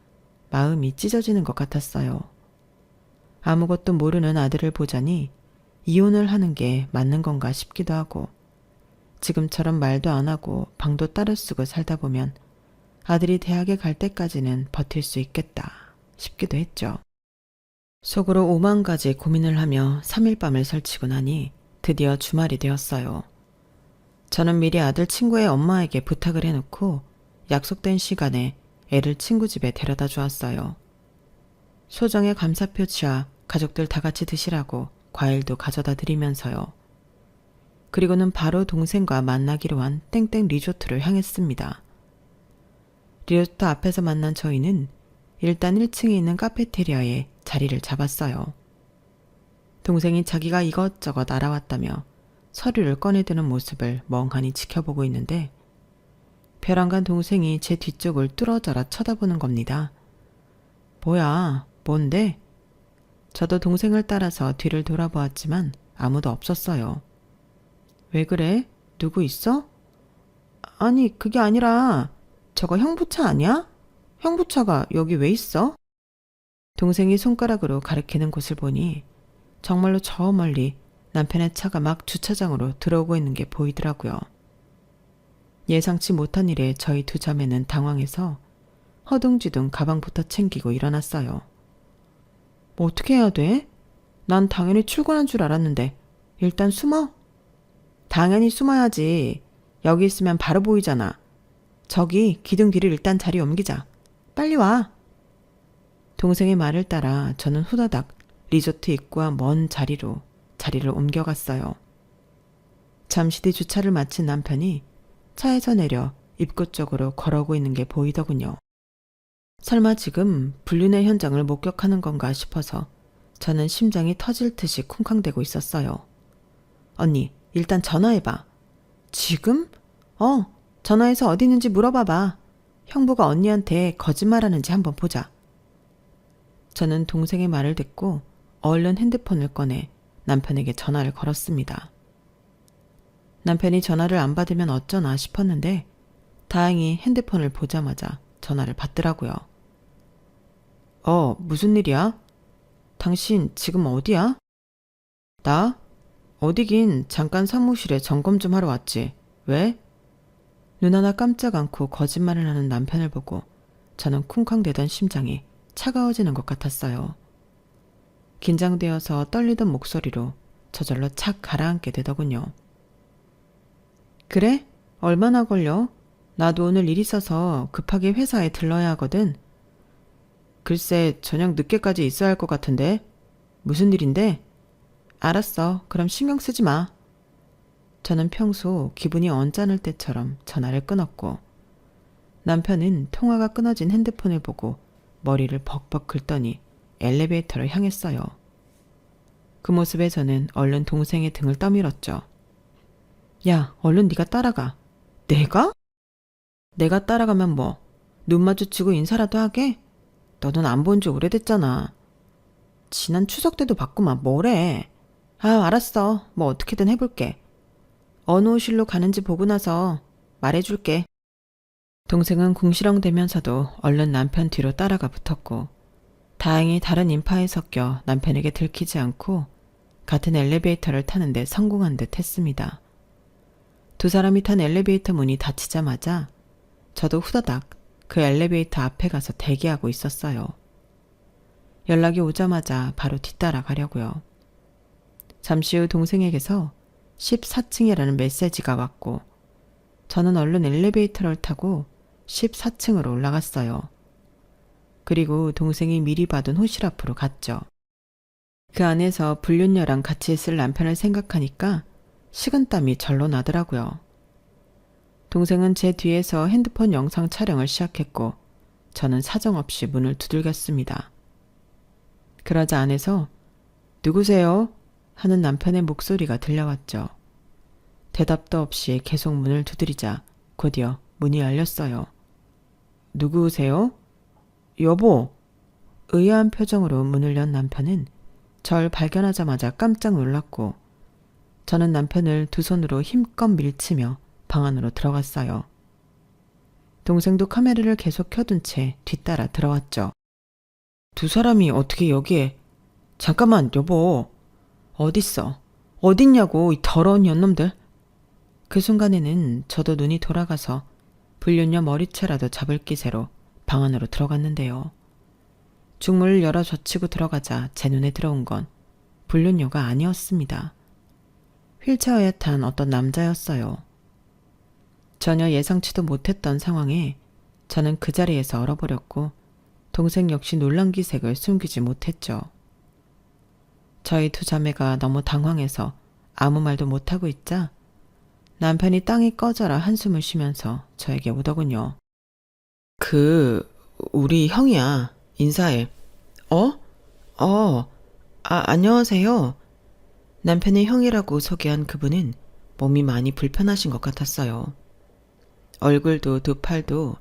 S1: 마음이 찢어지는 것 같았어요. 아무것도 모르는 아들을 보자니 이혼을 하는 게 맞는 건가 싶기도 하고 지금처럼 말도 안 하고 방도 따로 쓰고 살다 보면 아들이 대학에 갈 때까지는 버틸 수 있겠다 싶기도 했죠. 속으로 오만 가지 고민을 하며 3일 밤을 설치고 나니 드디어 주말이 되었어요. 저는 미리 아들 친구의 엄마에게 부탁을 해놓고 약속된 시간에 애를 친구 집에 데려다 주었어요. 소정의 감사 표시와 가족들 다 같이 드시라고 과일도 가져다 드리면서요. 그리고는 바로 동생과 만나기로 한 땡땡 리조트를 향했습니다. 리조트 앞에서 만난 저희는 일단 1층에 있는 카페테리아에 자리를 잡았어요. 동생이 자기가 이것저것 알아왔다며 서류를 꺼내드는 모습을 멍하니 지켜보고 있는데 벼랑간 동생이 제 뒤쪽을 뚫어져라 쳐다보는 겁니다. 뭐야, 뭔데? 저도 동생을 따라서 뒤를 돌아보았지만 아무도 없었어요. 왜 그래? 누구 있어? 아니, 그게 아니라 저거 형부차 아니야? 형부차가 여기 왜 있어? 동생이 손가락으로 가리키는 곳을 보니 정말로 저 멀리 남편의 차가 막 주차장으로 들어오고 있는 게 보이더라고요. 예상치 못한 일에 저희 두 자매는 당황해서 허둥지둥 가방부터 챙기고 일어났어요. 뭐 어떻게 해야 돼? 난 당연히 출근한 줄 알았는데. 일단 숨어? 당연히 숨어야지. 여기 있으면 바로 보이잖아. 저기 기둥 뒤를 일단 자리 옮기자. 빨리 와. 동생의 말을 따라 저는 후다닥 리조트 입구와 먼 자리를 옮겨갔어요. 잠시 뒤 주차를 마친 남편이 차에서 내려 입구 쪽으로 걸어오고 있는 게 보이더군요. 설마 지금 불륜의 현장을 목격하는 건가 싶어서 저는 심장이 터질 듯이 쿵쾅대고 있었어요. 언니, 일단 전화해봐. 지금? 전화해서 어디 있는지 물어봐봐. 형부가 언니한테 거짓말하는지 한번 보자. 저는 동생의 말을 듣고 얼른 핸드폰을 꺼내 남편에게 전화를 걸었습니다. 남편이 전화를 안 받으면 어쩌나 싶었는데 다행히 핸드폰을 보자마자 전화를 받더라고요. 무슨 일이야? 당신 지금 어디야? 나? 어디긴 잠깐 사무실에 점검 좀 하러 왔지. 왜? 눈 하나 깜짝 않고 거짓말을 하는 남편을 보고 저는 쿵쾅대던 심장이 차가워지는 것 같았어요. 긴장되어서 떨리던 목소리로 저절로 착 가라앉게 되더군요. 그래? 얼마나 걸려? 나도 오늘 일 있어서 급하게 회사에 들러야 하거든. 글쎄, 저녁 늦게까지 있어야 할 것 같은데. 무슨 일인데? 알았어. 그럼 신경 쓰지 마. 저는 평소 기분이 언짢을 때처럼 전화를 끊었고 남편은 통화가 끊어진 핸드폰을 보고 머리를 벅벅 긁더니 엘리베이터를 향했어요. 그 모습에 저는 얼른 동생의 등을 떠밀었죠. 야, 얼른 네가 따라가. 내가? 내가 따라가면 뭐? 눈 마주치고 인사라도 하게? 너는 안 본 지 오래됐잖아. 지난 추석 때도 봤구만. 뭐래? 알았어. 뭐 어떻게든 해볼게. 어느 호실로 가는지 보고 나서 말해줄게. 동생은 궁시렁대면서도 얼른 남편 뒤로 따라가 붙었고 다행히 다른 인파에 섞여 남편에게 들키지 않고 같은 엘리베이터를 타는데 성공한 듯 했습니다. 두 사람이 탄 엘리베이터 문이 닫히자마자 저도 후다닥 그 엘리베이터 앞에 가서 대기하고 있었어요. 연락이 오자마자 바로 뒤따라 가려고요. 잠시 후 동생에게서 14층이라는 메시지가 왔고 저는 얼른 엘리베이터를 타고 14층으로 올라갔어요. 그리고 동생이 미리 받은 호실 앞으로 갔죠. 그 안에서 불륜녀랑 같이 있을 남편을 생각하니까 식은땀이 절로 나더라고요. 동생은 제 뒤에서 핸드폰 영상 촬영을 시작했고 저는 사정없이 문을 두들겼습니다. 그러자 안에서 누구세요? 하는 남편의 목소리가 들려왔죠. 대답도 없이 계속 문을 두드리자 곧이어 문이 열렸어요. 누구세요? 여보. 의아한 표정으로 문을 연 남편은 절 발견하자마자 깜짝 놀랐고 저는 남편을 두 손으로 힘껏 밀치며 방 안으로 들어갔어요. 동생도 카메라를 계속 켜둔 채 뒤따라 들어왔죠. 두 사람이 어떻게 여기에... 잠깐만 여보. 어딨어? 어딨냐고 이 더러운 년놈들. 그 순간에는 저도 눈이 돌아가서 불륜녀 머리채라도 잡을 기세로 방 안으로 들어갔는데요. 중문을 열어 젖히고 들어가자 제 눈에 들어온 건 불륜녀가 아니었습니다. 휠체어에 탄 어떤 남자였어요. 전혀 예상치도 못했던 상황에 저는 그 자리에서 얼어버렸고 동생 역시 놀란 기색을 숨기지 못했죠. 저희 두 자매가 너무 당황해서 아무 말도 못하고 있자 남편이 땅이 꺼져라 한숨을 쉬면서 저에게 오더군요. 우리 형이야. 인사해. 안녕하세요. 남편의 형이라고 소개한 그분은 몸이 많이 불편하신 것 같았어요. 얼굴도 두 팔도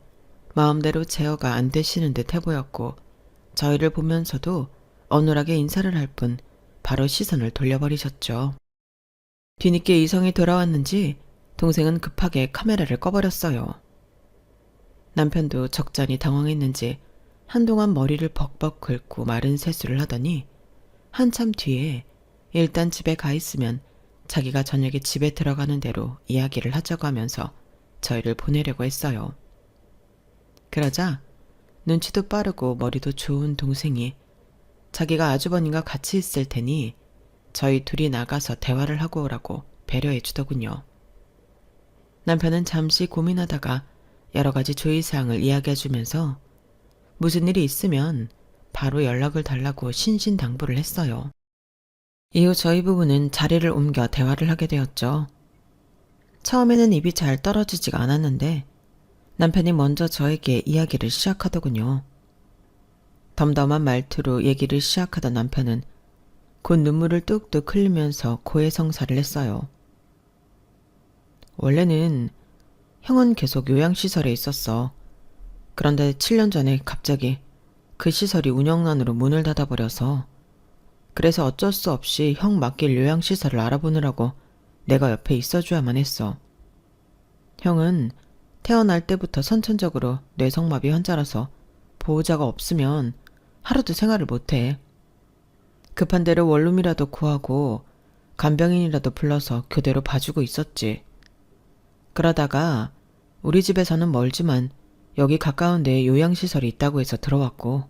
S1: 마음대로 제어가 안 되시는 듯 해보였고 저희를 보면서도 어눌하게 인사를 할 뿐 바로 시선을 돌려버리셨죠. 뒤늦게 이성이 돌아왔는지 동생은 급하게 카메라를 꺼버렸어요. 남편도 적잖이 당황했는지 한동안 머리를 벅벅 긁고 마른 세수를 하더니 한참 뒤에 일단 집에 가 있으면 자기가 저녁에 집에 들어가는 대로 이야기를 하자고 하면서 저희를 보내려고 했어요. 그러자 눈치도 빠르고 머리도 좋은 동생이 자기가 아주버님과 같이 있을 테니 저희 둘이 나가서 대화를 하고 오라고 배려해 주더군요. 남편은 잠시 고민하다가 여러 가지 주의사항을 이야기해 주면서 무슨 일이 있으면 바로 연락을 달라고 신신당부를 했어요. 이후 저희 부부는 자리를 옮겨 대화를 하게 되었죠. 처음에는 입이 잘 떨어지지가 않았는데 남편이 먼저 저에게 이야기를 시작하더군요. 덤덤한 말투로 얘기를 시작하던 남편은 곧 눈물을 뚝뚝 흘리면서 고해성사를 했어요. 원래는 형은 계속 요양시설에 있었어. 그런데 7년 전에 갑자기 그 시설이 운영난으로 문을 닫아버려서 그래서 어쩔 수 없이 형 맡길 요양시설을 알아보느라고 내가 옆에 있어줘야만 했어. 형은 태어날 때부터 선천적으로 뇌성마비 환자라서 보호자가 없으면 하루도 생활을 못해. 급한 대로 원룸이라도 구하고 간병인이라도 불러서 교대로 봐주고 있었지. 그러다가 우리 집에서는 멀지만 여기 가까운 데에 요양시설이 있다고 해서 들어왔고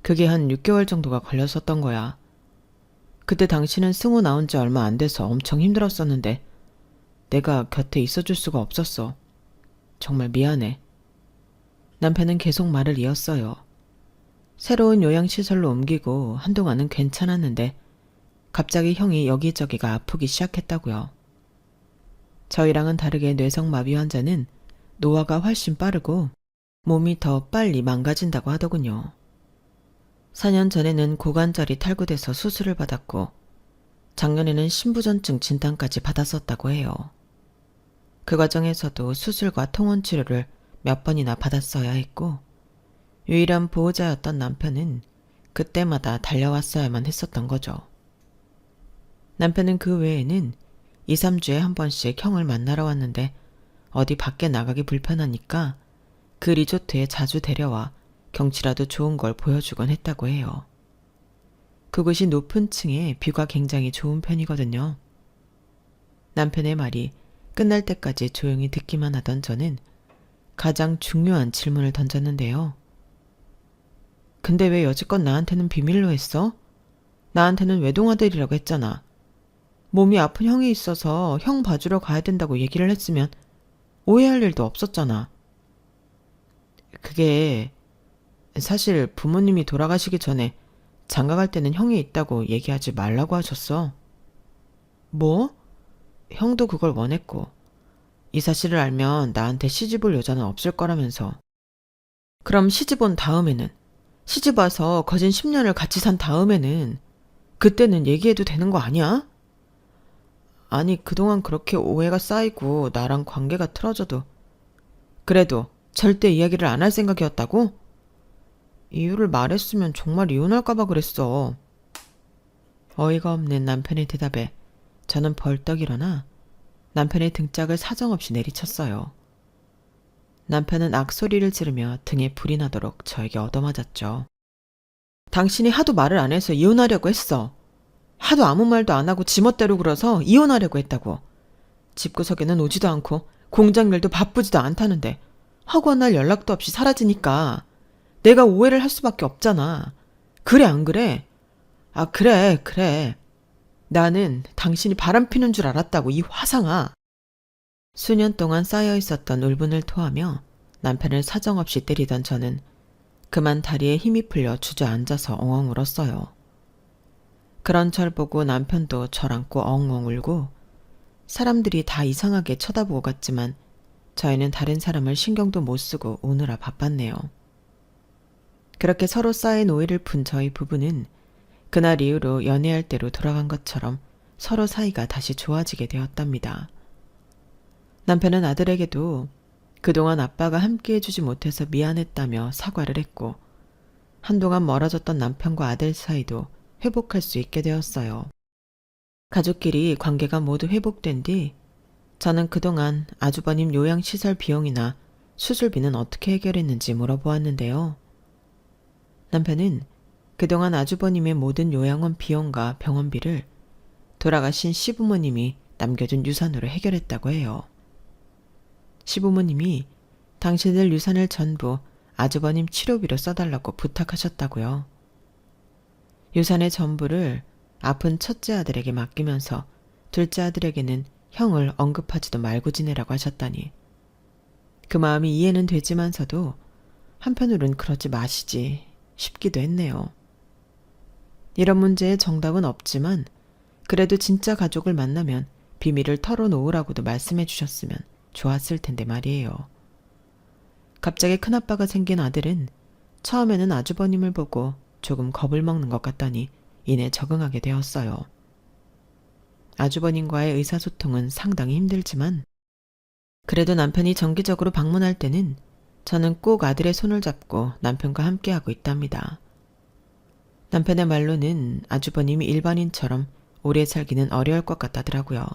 S1: 그게 한 6개월 정도가 걸렸었던 거야. 그때 당신은 승우 나온 지 얼마 안 돼서 엄청 힘들었었는데 내가 곁에 있어줄 수가 없었어. 정말 미안해. 남편은 계속 말을 이었어요. 새로운 요양시설로 옮기고 한동안은 괜찮았는데 갑자기 형이 여기저기가 아프기 시작했다고요. 저희랑은 다르게 뇌성마비 환자는 노화가 훨씬 빠르고 몸이 더 빨리 망가진다고 하더군요. 4년 전에는 고관절이 탈구돼서 수술을 받았고 작년에는 신부전증 진단까지 받았었다고 해요. 그 과정에서도 수술과 통원치료를 몇 번이나 받았어야 했고 유일한 보호자였던 남편은 그때마다 달려왔어야만 했었던 거죠. 남편은 그 외에는 2, 3주에 한 번씩 형을 만나러 왔는데 어디 밖에 나가기 불편하니까 그 리조트에 자주 데려와 경치라도 좋은 걸 보여주곤 했다고 해요. 그곳이 높은 층에 뷰가 굉장히 좋은 편이거든요. 남편의 말이 끝날 때까지 조용히 듣기만 하던 저는 가장 중요한 질문을 던졌는데요. 근데 왜 여지껏 나한테는 비밀로 했어? 나한테는 외동아들이라고 했잖아. 몸이 아픈 형이 있어서 형 봐주러 가야 된다고 얘기를 했으면 오해할 일도 없었잖아. 그게 사실 부모님이 돌아가시기 전에 장가갈 때는 형이 있다고 얘기하지 말라고 하셨어. 뭐? 형도 그걸 원했고 이 사실을 알면 나한테 시집올 여자는 없을 거라면서. 그럼 시집 온 다음에는 시집 와서 거진 10년을 같이 산 다음에는 그때는 얘기해도 되는 거 아니야? 아니 그동안 그렇게 오해가 쌓이고 나랑 관계가 틀어져도 그래도 절대 이야기를 안 할 생각이었다고? 이유를 말했으면 정말 이혼할까봐 그랬어. 어이가 없는 남편의 대답에 저는 벌떡 일어나 남편의 등짝을 사정없이 내리쳤어요. 남편은 악소리를 지르며 등에 불이 나도록 저에게 얻어맞았죠. 당신이 하도 말을 안 해서 이혼하려고 했어. 하도 아무 말도 안 하고 지멋대로 굴어서 이혼하려고 했다고. 집구석에는 오지도 않고 공장 일도 바쁘지도 않다는데 하고 날 연락도 없이 사라지니까 내가 오해를 할 수밖에 없잖아. 그래 안 그래? 아 그래. 나는 당신이 바람피는 줄 알았다고 이 화상아. 수년 동안 쌓여있었던 울분을 토하며 남편을 사정없이 때리던 저는 그만 다리에 힘이 풀려 주저앉아서 엉엉 울었어요. 그런 절 보고 남편도 절 안고 엉엉 울고 사람들이 다 이상하게 쳐다보고 갔지만 저희는 다른 사람을 신경도 못 쓰고 우느라 바빴네요. 그렇게 서로 쌓인 오해를 푼 저희 부부는 그날 이후로 연애할 때로 돌아간 것처럼 서로 사이가 다시 좋아지게 되었답니다. 남편은 아들에게도 그동안 아빠가 함께 해주지 못해서 미안했다며 사과를 했고 한동안 멀어졌던 남편과 아들 사이도 회복할 수 있게 되었어요. 가족끼리 관계가 모두 회복된 뒤 저는 그동안 아주버님 요양시설 비용이나 수술비는 어떻게 해결했는지 물어보았는데요. 남편은 그동안 아주버님의 모든 요양원 비용과 병원비를 돌아가신 시부모님이 남겨준 유산으로 해결했다고 해요. 시부모님이 당신들 유산을 전부 아주버님 치료비로 써달라고 부탁하셨다고요. 유산의 전부를 아픈 첫째 아들에게 맡기면서 둘째 아들에게는 형을 언급하지도 말고 지내라고 하셨다니. 그 마음이 이해는 되지만서도 한편으론 그러지 마시지 싶기도 했네요. 이런 문제에 정답은 없지만 그래도 진짜 가족을 만나면 비밀을 털어놓으라고도 말씀해 주셨으면 좋았을 텐데 말이에요. 갑자기 큰아빠가 생긴 아들은 처음에는 아주버님을 보고 조금 겁을 먹는 것 같더니 이내 적응하게 되었어요. 아주버님과의 의사소통은 상당히 힘들지만 그래도 남편이 정기적으로 방문할 때는 저는 꼭 아들의 손을 잡고 남편과 함께하고 있답니다. 남편의 말로는 아주버님이 일반인처럼 오래 살기는 어려울 것 같다더라고요.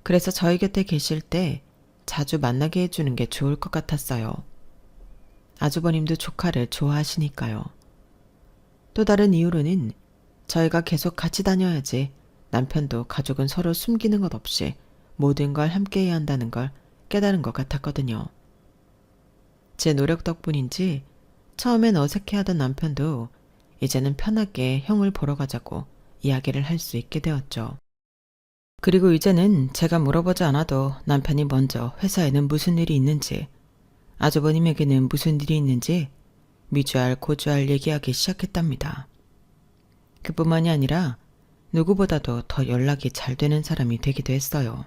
S1: 그래서 저희 곁에 계실 때 자주 만나게 해주는 게 좋을 것 같았어요. 아주버님도 조카를 좋아하시니까요. 또 다른 이유로는 저희가 계속 같이 다녀야지 남편도 가족은 서로 숨기는 것 없이 모든 걸 함께 해야 한다는 걸 깨달은 것 같았거든요. 제 노력 덕분인지 처음엔 어색해하던 남편도 이제는 편하게 형을 보러 가자고 이야기를 할 수 있게 되었죠. 그리고 이제는 제가 물어보지 않아도 남편이 먼저 회사에는 무슨 일이 있는지, 아주버님에게는 무슨 일이 있는지 미주알 고주알 얘기하기 시작했답니다. 그뿐만이 아니라 누구보다도 더 연락이 잘 되는 사람이 되기도 했어요.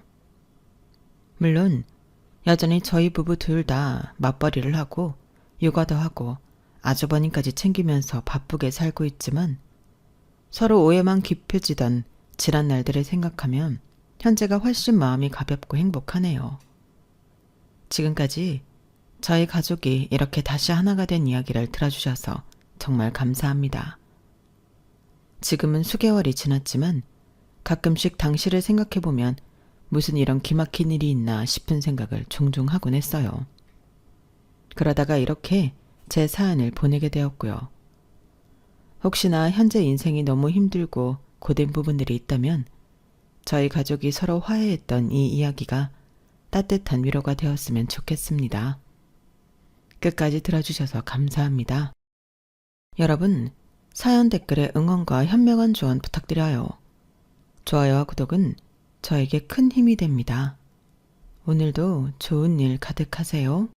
S1: 물론 여전히 저희 부부 둘 다 맞벌이를 하고 육아도 하고 아주버님까지 챙기면서 바쁘게 살고 있지만 서로 오해만 깊어지던 지난 날들을 생각하면 현재가 훨씬 마음이 가볍고 행복하네요. 지금까지 저희 가족이 이렇게 다시 하나가 된 이야기를 들어주셔서 정말 감사합니다. 지금은 수개월이 지났지만 가끔씩 당시를 생각해보면 무슨 이런 기막힌 일이 있나 싶은 생각을 종종 하곤 했어요. 그러다가 이렇게 제 사연을 보내게 되었고요. 혹시나 현재 인생이 너무 힘들고 고된 부분들이 있다면 저희 가족이 서로 화해했던 이 이야기가 따뜻한 위로가 되었으면 좋겠습니다. 끝까지 들어주셔서 감사합니다. 여러분, 사연 댓글에 응원과 현명한 조언 부탁드려요. 좋아요와 구독은 저에게 큰 힘이 됩니다. 오늘도 좋은 일 가득하세요.